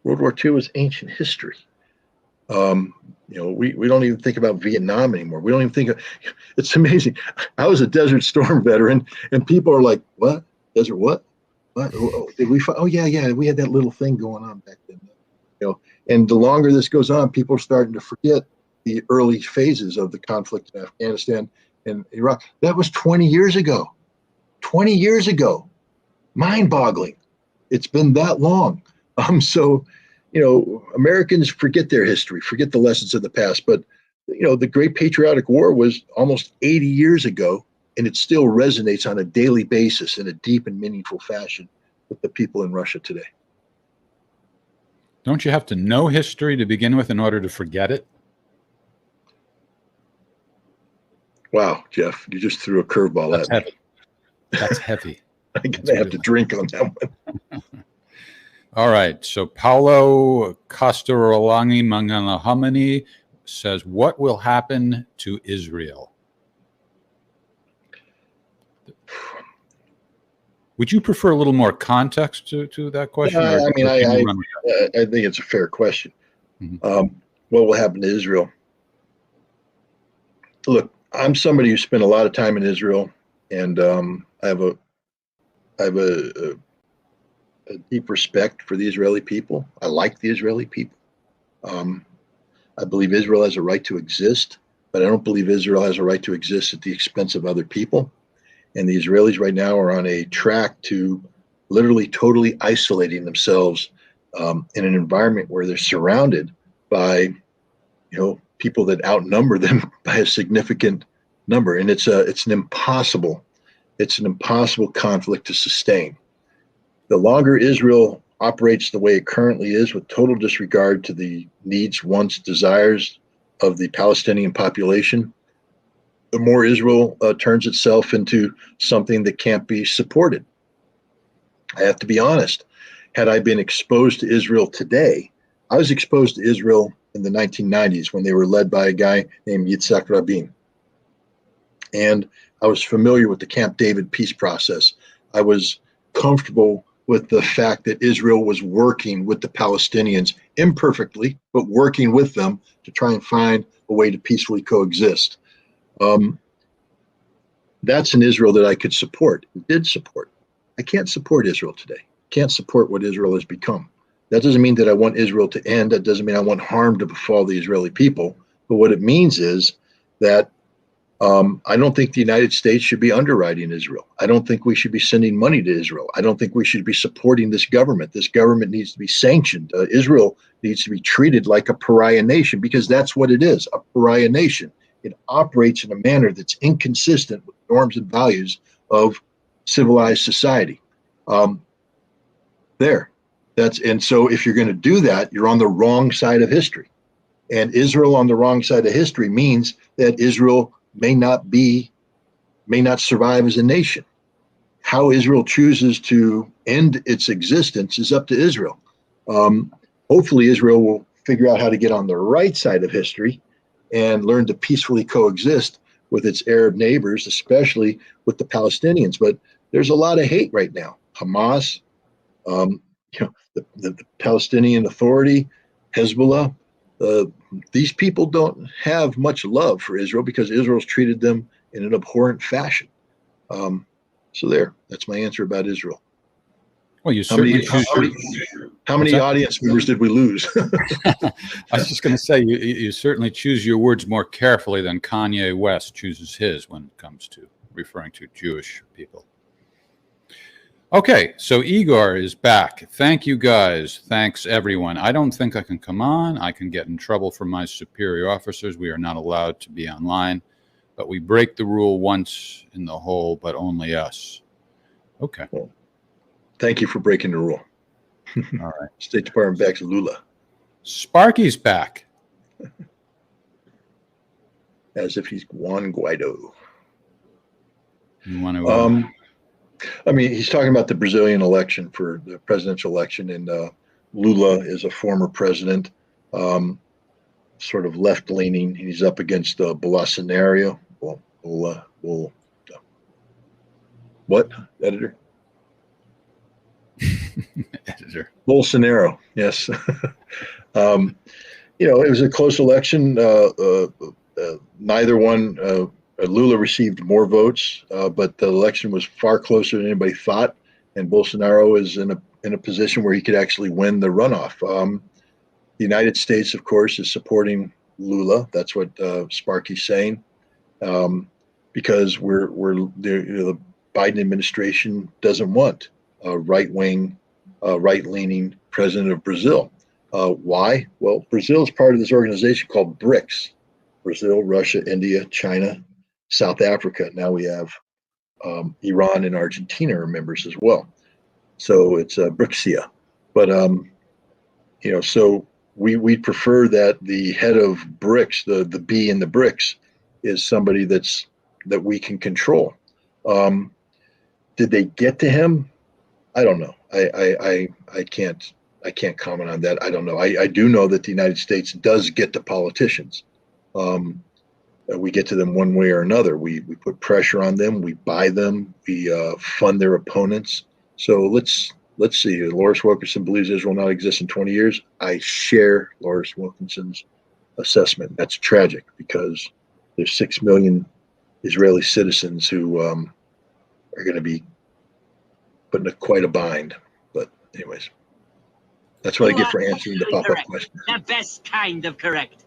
World War II is ancient history. We don't even think about Vietnam anymore. We don't even think of, it's amazing. I was a Desert Storm veteran, and people are like, what? Desert what? What? Did we find? Oh, yeah. We had that little thing going on back then. And the longer this goes on, people are starting to forget the early phases of the conflict in Afghanistan and Iraq. That was 20 years ago. 20 years ago. Mind-boggling. It's been that long. Americans forget their history, forget the lessons of the past. But, the Great Patriotic War was almost 80 years ago, and it still resonates on a daily basis in a deep and meaningful fashion with the people in Russia today. Don't you have to know history to begin with in order to forget it? Wow, Jeff, you just threw a curveball at me. Heavy. That's heavy. I'm going to have to drink on that one. All right. So Paulo Costorolangi Mangalahamani says, what will happen to Israel? Would you prefer a little more context to that question? I think it's a fair question. Mm-hmm. What will happen to Israel? Look, I'm somebody who spent a lot of time in Israel, and I have a deep respect for the Israeli people. I like the Israeli people. I believe Israel has a right to exist, but I don't believe Israel has a right to exist at the expense of other people. And the Israelis right now are on a track to literally totally isolating themselves in an environment where they're surrounded by, people that outnumber them by a significant number. And it's an impossible conflict to sustain. The longer Israel operates the way it currently is, with total disregard to the needs, wants, desires of the Palestinian population, the more Israel turns itself into something that can't be supported. I have to be honest. Had I been exposed to Israel today, I was exposed to Israel in the 1990s when they were led by a guy named Yitzhak Rabin. And I was familiar with the Camp David peace process. I was comfortable with the fact that Israel was working with the Palestinians imperfectly, but working with them to try and find a way to peacefully coexist. That's an Israel that I could support, did support. I can't support Israel today. Can't support what Israel has become. That doesn't mean that I want Israel to end. That doesn't mean I want harm to befall the Israeli people. But what it means is that I don't think the United States should be underwriting Israel. I don't think we should be sending money to Israel. I don't think we should be supporting this government. This government needs to be sanctioned. Israel needs to be treated like a pariah nation, because that's what it is, a pariah nation. It operates in a manner that's inconsistent with norms and values of civilized society. And so if you're going to do that, you're on the wrong side of history. And Israel on the wrong side of history means that Israel may not survive as a nation. How Israel chooses to end its existence is up to Israel. Hopefully Israel will figure out how to get on the right side of history and learn to peacefully coexist with its Arab neighbors, especially with the Palestinians. But there's a lot of hate right now. Hamas, the Palestinian Authority, Hezbollah, these people don't have much love for Israel because Israel's treated them in an abhorrent fashion. That's my answer about Israel. Well, you certainly how many audience members did we lose? I was just going to say, you certainly choose your words more carefully than Kanye West chooses his when it comes to referring to Jewish people. Okay, so Igor is back. Thank you, guys. Thanks, everyone. I don't think I can come on. I can get in trouble from my superior officers. We are not allowed to be online, but we break the rule once in the whole, but only us. Okay. Well, thank you for breaking the rule. All right. State Department backs Lula. Sparky's back. As if he's Juan Guaido. You want to... he's talking about the Brazilian election for the presidential election, and Lula is a former president. sort of left-leaning. He's up against Bolsonaro. What, editor? Editor. Bolsonaro, yes. It was a close election. Neither one, Lula received more votes, but the election was far closer than anybody thought. And Bolsonaro is in a position where he could actually win the runoff. The United States, of course, is supporting Lula. That's what Sparky's saying, because the Biden administration doesn't want a right-wing, right-leaning president of Brazil. Why? Well, Brazil is part of this organization called BRICS: Brazil, Russia, India, China, South Africa. Now we have Iran and Argentina are members as well. So it's BRICSia. But so we prefer that the head of BRICS, the B in the BRICS, is somebody that we can control. Did they get to him? I don't know. I can't comment on that. I don't know. I do know that the United States does get to politicians. We get to them one way or another. We put pressure on them. We buy them. We fund their opponents. So let's see. Loris Wilkerson believes Israel will not exist in 20 years. I share Loris Wilkinson's assessment. That's tragic because there's 6 million Israeli citizens who are going to be put in quite a bind. But anyways, that's what I get for answering the pop-up question. The best kind of correct.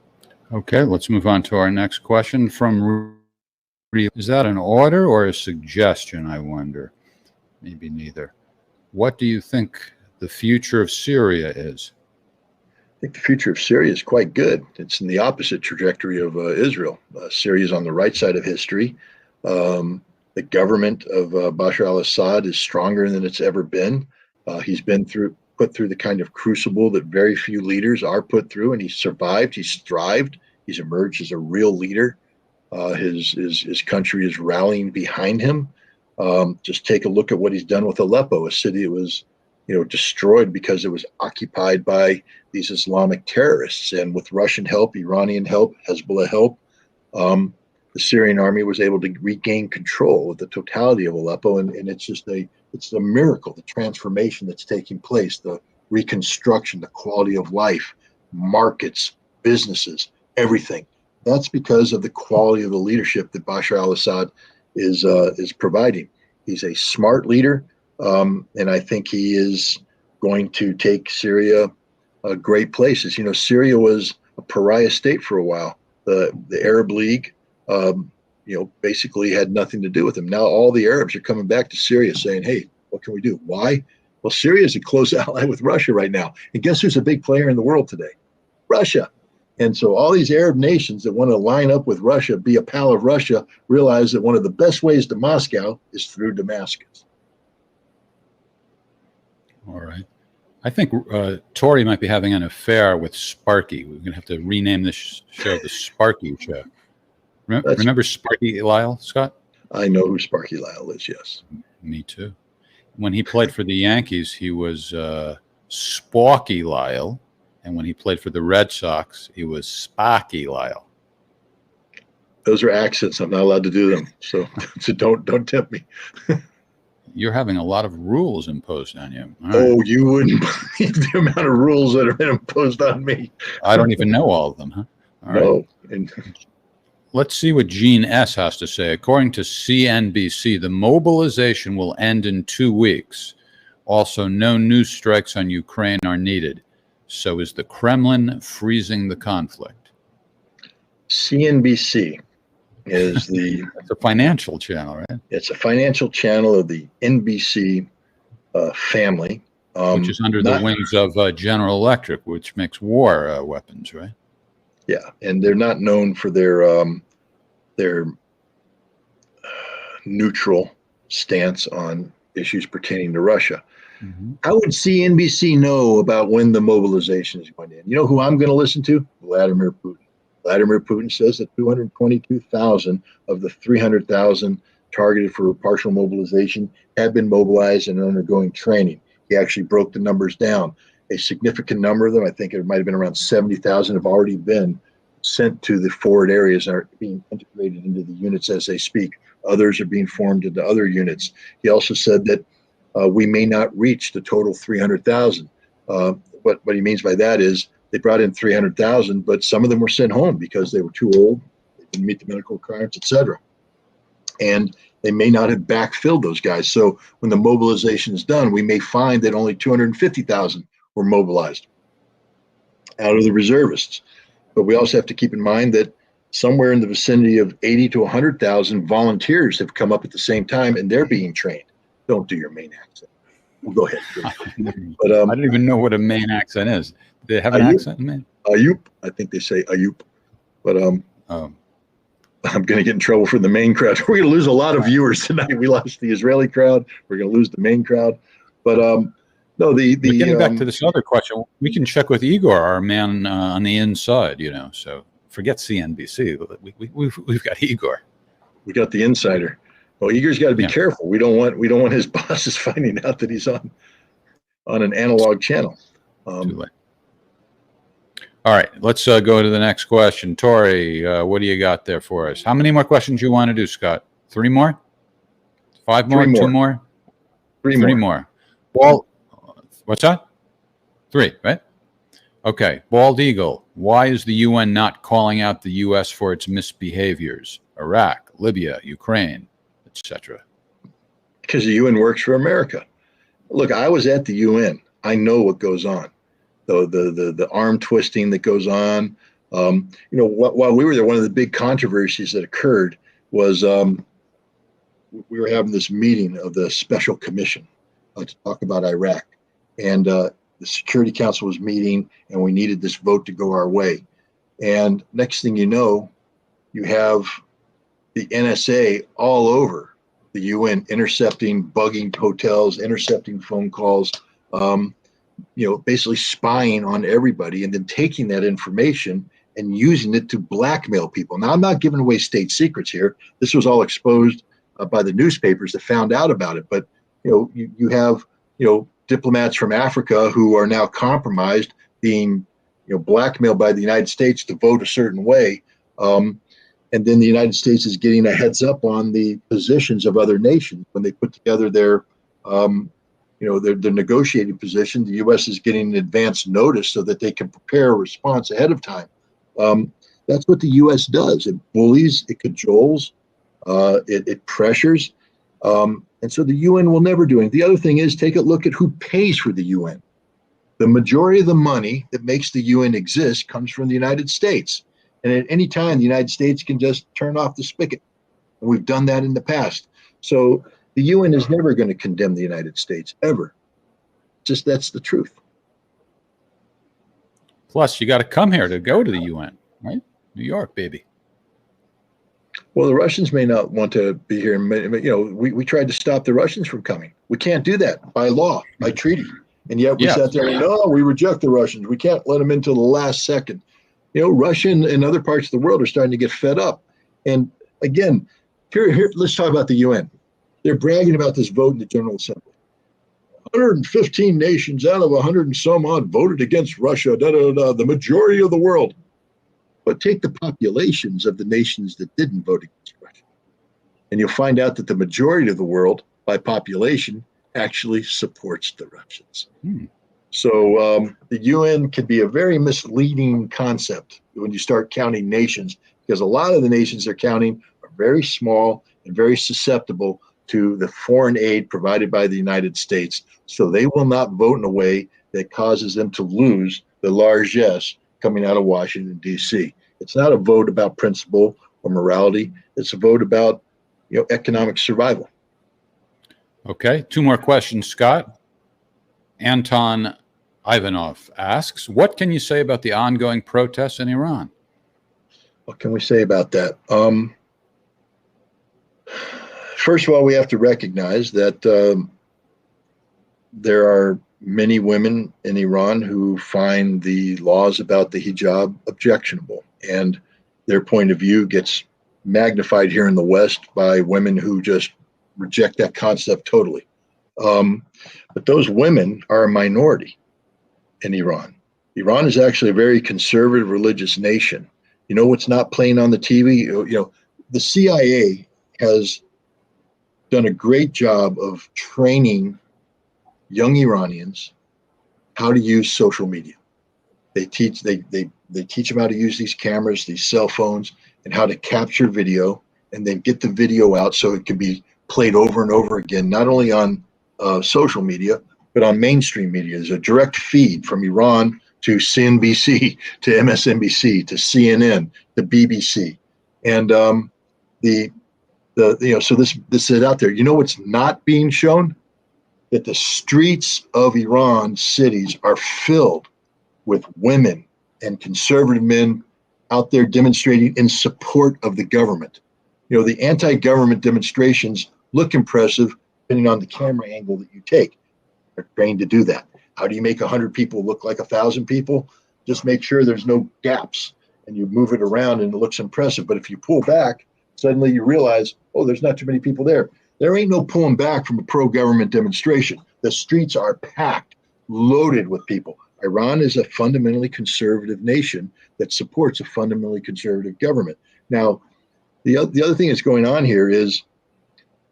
Okay, let's move on to our next question from Rudy. Is that an order or a suggestion, I wonder? Maybe neither. What do you think the future of Syria is? I think the future of Syria is quite good. It's in the opposite trajectory of Israel. Syria is on the right side of history. The government of Bashar al-Assad is stronger than it's ever been. He's been put through the kind of crucible that very few leaders are put through, and he's survived. He's thrived. He's emerged as a real leader. His country is rallying behind him. Just take a look at what he's done with Aleppo, a city that was, destroyed because it was occupied by these Islamic terrorists. And with Russian help, Iranian help, Hezbollah help, the Syrian army was able to regain control of the totality of Aleppo. And it's just it's a miracle, the transformation that's taking place, the reconstruction, the quality of life, markets, businesses, everything. That's because of the quality of the leadership that Bashar al-Assad is providing. He's a smart leader, and I think he is going to take Syria great places. Syria was a pariah state for a while. The Arab League, basically had nothing to do with him. Now all the Arabs are coming back to Syria saying, hey, what can we do? Why? Well, Syria is a close ally with Russia right now. And guess who's a big player in the world today? Russia. And so all these Arab nations that want to line up with Russia, be a pal of Russia, realize that one of the best ways to Moscow is through Damascus. All right. I think Tori might be having an affair with Sparky. We're going to have to rename this show the Sparky Show. Remember Sparky Lyle, Scott? I know who Sparky Lyle is, yes. Me too. When he played for the Yankees, he was Sparky Lyle. And when he played for the Red Sox, he was Sparky Lyle. Those are accents. I'm not allowed to do them. So don't tempt me. You're having a lot of rules imposed on you. Oh, you wouldn't believe the amount of rules that have been imposed on me. I don't even know all of them, huh? All no. Right. Let's see what Gene S. has to say. According to CNBC, the mobilization will end in 2 weeks. Also, no new strikes on Ukraine are needed. So is the Kremlin freezing the conflict? CNBC is it's a financial channel, right? It's a financial channel of the NBC family. Which is under the wings of General Electric, which makes war weapons, right? Yeah, and they're not known for their neutral stance on issues pertaining to Russia. Mm-hmm. How would CNBC know about when the mobilization is going in? You know who I'm going to listen to? Vladimir Putin. Vladimir Putin says that 222,000 of the 300,000 targeted for partial mobilization have been mobilized and are undergoing training. He actually broke the numbers down. A significant number of them, I think it might have been around 70,000, have already been sent to the forward areas and are being integrated into the units as they speak. Others are being formed into other units. He also said that we may not reach the total 300,000. What he means by that is they brought in 300,000, but some of them were sent home because they were too old, they didn't meet the medical requirements, etc. And they may not have backfilled those guys. So when the mobilization is done, we may find that only 250,000 were mobilized out of the reservists. But we also have to keep in mind that somewhere in the vicinity of 80 to 100,000 volunteers have come up at the same time, and they're being trained. Don't do your Maine accent. Well, go ahead. But I don't even know what a Maine accent is. Do they have an accent in Maine? Ayup. I think they say Ayup. But I'm going to get in trouble from the Maine crowd. We're going to lose a lot of viewers tonight. We lost the Israeli crowd. We're going to lose the Maine crowd. But no, getting back to this other question, we can check with Igor, our man on the inside. So forget CNBC. We've got Igor. We got the insider. Well, Igor's got to be careful. We don't want his bosses finding out that he's on an analog channel. Too late. All right, let's go to the next question. Tori, what do you got there for us? How many more questions you want to do, Scott? 3 more? 5 more? 2 more? 3 more. Well, what's that? 3, right? Okay. Bald Eagle, why is the UN not calling out the U.S. for its misbehaviors? Iraq, Libya, Ukraine, etc. Because the UN works for America. Look, I was at the UN. I know what goes on. The arm twisting that goes on. While we were there, one of the big controversies that occurred was we were having this meeting of the Special Commission to talk about Iraq. And the Security Council was meeting, and we needed this vote to go our way. And next thing you know, you have the NSA all over the UN, intercepting, bugging hotels, intercepting phone calls, basically spying on everybody, and then taking that information and using it to blackmail people. Now, I'm not giving away state secrets here. This was all exposed by the newspapers that found out about it. But you have diplomats from Africa who are now compromised, being blackmailed by the United States to vote a certain way. And then the United States is getting a heads up on the positions of other nations when they put together their negotiating position. The U.S. is getting an advance notice so that they can prepare a response ahead of time. That's what the U.S. does. It bullies, it cajoles, it pressures. And so the UN will never do anything. The other thing is, take a look at who pays for the UN. The majority of the money that makes the UN exist comes from the United States. And at any time, the United States can just turn off the spigot. And we've done that in the past. So the UN is never going to condemn the United States, ever. Just that's the truth. Plus, you got to come here to go to the UN, right? New York, baby. Well, the Russians may not want to be here. We tried to stop the Russians from coming. We can't do that by law, by treaty. And yet we sat there and, no, we reject the Russians. We can't let them until the last second. Russia and other parts of the world are starting to get fed up. And again, here, let's talk about the UN. They're bragging about this vote in the General Assembly. 115 nations out of 100 and some odd voted against Russia, the majority of the world. But take the populations of the nations that didn't vote against Russia, and you'll find out that the majority of the world, by population, actually supports the Russians. So the UN can be a very misleading concept when you start counting nations, because a lot of the nations they're counting are very small and very susceptible to the foreign aid provided by the United States. So they will not vote in a way that causes them to lose the largesse coming out of Washington, D.C. It's not a vote about principle or morality. It's a vote about economic survival. Okay, 2 more questions, Scott. Anton Ivanov asks, what can you say about the ongoing protests in Iran? What can we say about that? First of all, we have to recognize that there are many women in Iran who find the laws about the hijab objectionable, and their point of view gets magnified here in the West by women who just reject that concept totally. But those women are a minority in Iran. Iran is actually a very conservative religious nation, You know what's not playing on the TV? The CIA has done a great job of training young Iranians how to use social media. They teach them how to use these cameras, these cell phones, and how to capture video, and then get the video out so it can be played over and over again, not only on social media, but on mainstream media. There's a direct feed from Iran to CNBC, to MSNBC, to CNN, to BBC, and so this is out there. You know what's not being shown? That the streets of Iran cities are filled with women and conservative men out there demonstrating in support of the government. The anti-government demonstrations look impressive depending on the camera angle that you take. They're trained to do that. How do you make 100 people look like 1,000 people? Just make sure there's no gaps and you move it around and it looks impressive. But if you pull back, suddenly you realize, oh, there's not too many people there. There ain't no pulling back from a pro-government demonstration. The streets are packed, loaded with people. Iran is a fundamentally conservative nation that supports a fundamentally conservative government. Now, the other thing that's going on here is,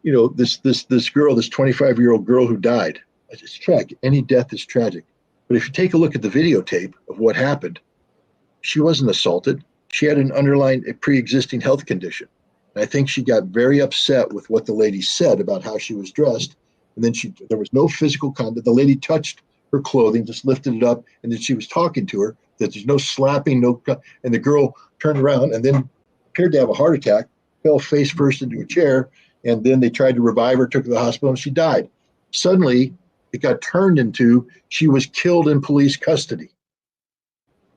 this girl, this 25-year-old girl who died. It's tragic. Any death is tragic. But if you take a look at the videotape of what happened, she wasn't assaulted. She had an underlying pre-existing health condition. And I think she got very upset with what the lady said about how she was dressed. And then there was no physical contact. The lady touched her clothing, just lifted it up, and then she was talking to her. That there's no slapping, and the girl turned around and then appeared to have a heart attack, fell face first into a chair, and then they tried to revive her, took her to the hospital, and she died. Suddenly, it got turned into she was killed in police custody.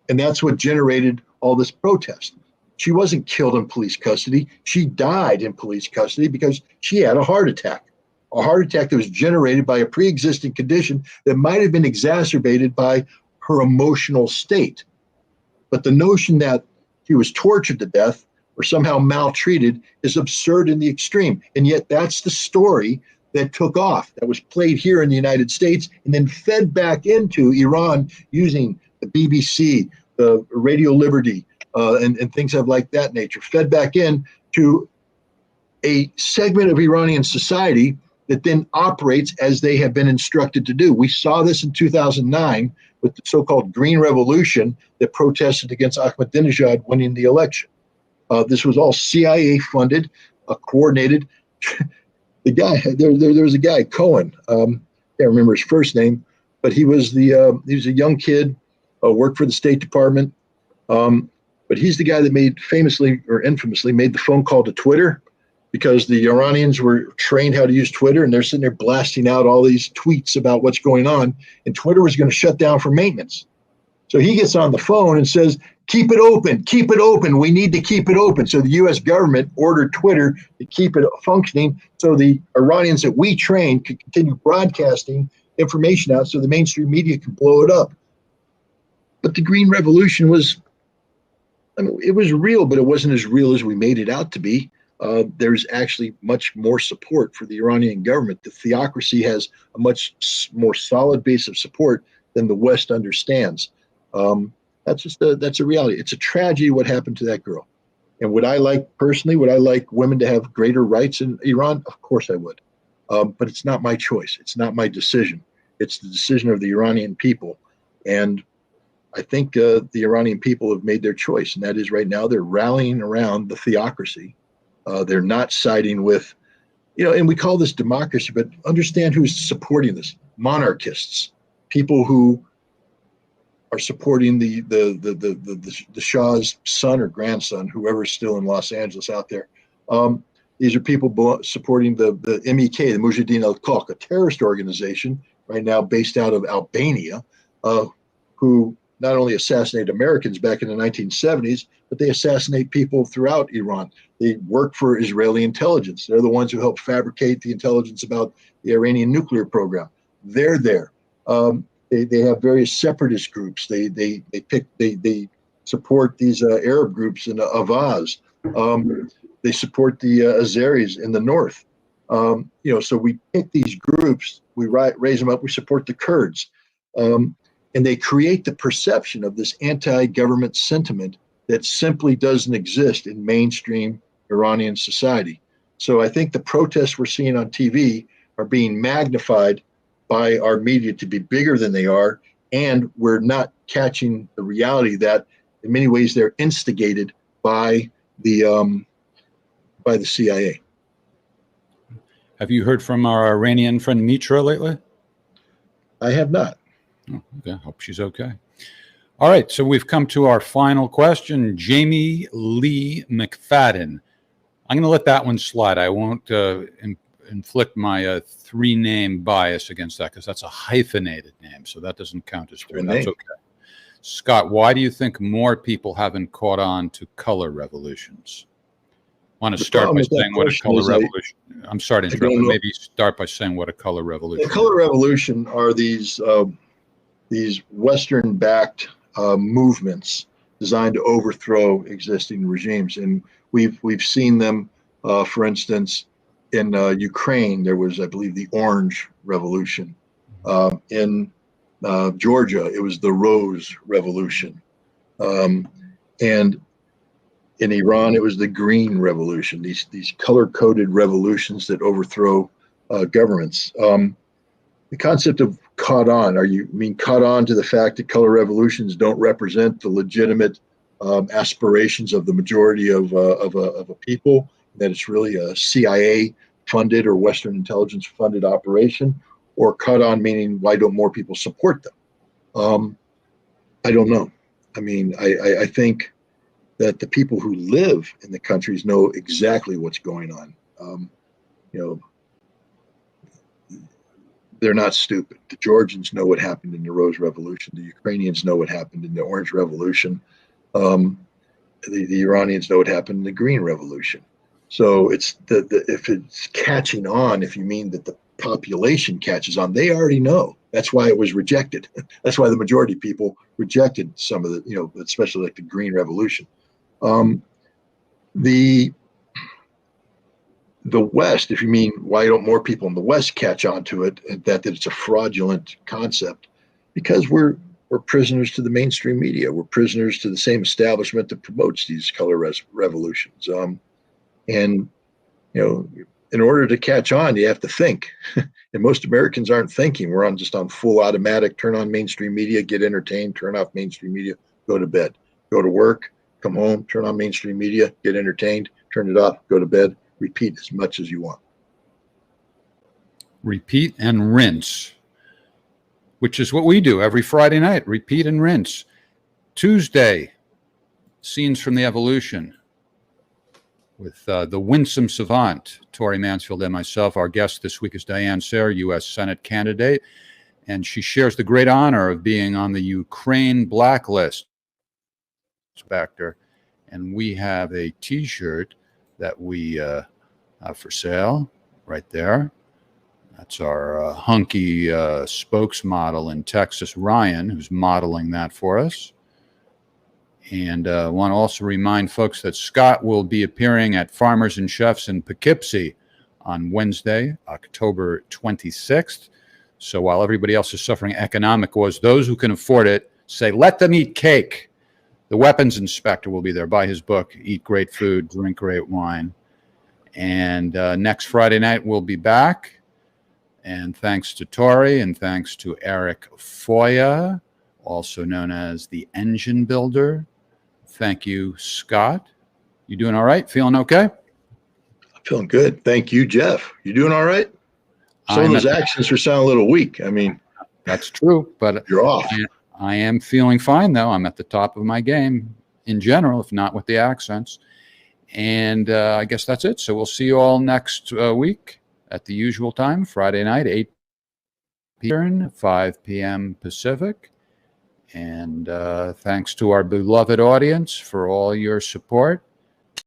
And that's what generated all this protest. She wasn't killed in police custody. She died in police custody because she had a heart attack that was generated by a pre-existing condition that might have been exacerbated by her emotional state. But the notion that she was tortured to death or somehow maltreated is absurd in the extreme. And yet that's the story that took off, that was played here in the United States and then fed back into Iran using the BBC, the Radio Liberty, and things of like that nature, fed back in to a segment of Iranian society that then operates as they have been instructed to do. We saw this in 2009 with the so-called Green Revolution that protested against Ahmadinejad winning the election. This was all CIA funded, coordinated. The guy, there was a guy, Cohen. Can't remember his first name, but he was a young kid, worked for the State Department. But he's the guy that famously or infamously made the phone call to Twitter, because the Iranians were trained how to use Twitter, and they're sitting there blasting out all these tweets about what's going on, and Twitter was going to shut down for maintenance. So he gets on the phone and says, keep it open, we need to keep it open. So the US government ordered Twitter to keep it functioning so the Iranians that we trained could continue broadcasting information out so the mainstream media could blow it up. But the Green Revolution it was real, but it wasn't as real as we made it out to be. There's actually much more support for the Iranian government. The theocracy has a much more solid base of support than the West understands. That's a reality. It's a tragedy what happened to that girl. And would I like women to have greater rights in Iran? Of course I would. But it's not my choice. It's not my decision. It's the decision of the Iranian people. And I think the Iranian people have made their choice. And that is, right now they're rallying around the theocracy. They're not siding with, and we call this democracy, but understand who's supporting this. Monarchists, people who are supporting the Shah's son or grandson, whoever's still in Los Angeles out there. These are people supporting the MEK, the Mujahideen al-Khalq, a terrorist organization right now based out of Albania, who not only assassinated Americans back in the 1970s, but they assassinate people throughout Iran. They work for Israeli intelligence. They're the ones who help fabricate the intelligence about the Iranian nuclear program. They're there. They have various separatist groups. They support these Arab groups in Avaz. They support the Azeris in the north. So we pick these groups, we raise them up, we support the Kurds. And they create the perception of this anti-government sentiment that simply doesn't exist in mainstream Iranian society. So I think the protests we're seeing on TV are being magnified by our media to be bigger than they are, and we're not catching the reality that in many ways they're instigated by the CIA. Have you heard from our Iranian friend Mitra lately? I have not. Oh, okay. Hope she's okay. All right. So we've come to our final question. Jamie Lee McFadden. I'm going to let that one slide. I won't inflict my three-name bias against that because that's a hyphenated name. So that doesn't count as three. That's okay. Scott, why do you think more people haven't caught on to color revolutions? I want to start by saying what a color revolution. I'm sorry to interrupt, but maybe start by saying what a color revolution. The color revolution are these Western-backed movements designed to overthrow existing regimes, and we've seen them. For instance, in Ukraine, there was, I believe, the Orange Revolution. In Georgia, it was the Rose Revolution, and in Iran, it was the Green Revolution. These color-coded revolutions that overthrow governments. The concept of caught on. Caught on to the fact that color revolutions don't represent the legitimate aspirations of the majority of a people? That it's really a CIA-funded or Western intelligence-funded operation, or caught on meaning why don't more people support them? I don't know. I think that the people who live in the countries know exactly what's going on. They're not stupid. The Georgians know what happened in the Rose Revolution. The Ukrainians know what happened in the Orange Revolution. The Iranians know what happened in the Green Revolution. So it's if it's catching on, if you mean that the population catches on, they already know. That's why it was rejected. That's why the majority of people rejected some of the, especially like the Green Revolution. The West, if you mean why don't more people in the West catch on to it, and that it's a fraudulent concept, because we're prisoners to the mainstream media. We're prisoners to the same establishment that promotes these color revolutions. And in order to catch on, you have to think. And most Americans aren't thinking. We're just on full automatic. Turn on mainstream media, get entertained. Turn off mainstream media, go to bed. Go to work, come home, turn on mainstream media, get entertained, turn it off, go to bed. Repeat as much as you want. Repeat and rinse, which is what we do every Friday night. Repeat and rinse. Tuesday, Scenes from the Evolution with the winsome savant, Tori Mansfield, and myself. Our guest this week is Diane Sayre, U.S. Senate candidate, and she shares the great honor of being on the Ukraine blacklist. And we have a T-shirt that we have for sale right there. That's our hunky spokesmodel in Texas, Ryan, who's modeling that for us. And I want to also remind folks that Scott will be appearing at Farmers and Chefs in Poughkeepsie on Wednesday, October 26th. So while everybody else is suffering economic woes, those who can afford it say, let them eat cake. The weapons inspector will be there. Buy his book, Eat Great Food, Drink Great Wine. And next Friday night, we'll be back. And thanks to Tori and thanks to Eric Foya, also known as the Engine Builder. Thank you, Scott. You doing all right? Feeling okay? I'm feeling good. Thank you, Jeff. You doing all right? Some of those accents are sounding a little weak. That's true, but you're off. I am feeling fine, though. I'm at the top of my game in general, if not with the accents. And I guess that's it. So we'll see you all next week at the usual time, Friday night, 8 p.m., 5 p.m. Pacific. And thanks to our beloved audience for all your support.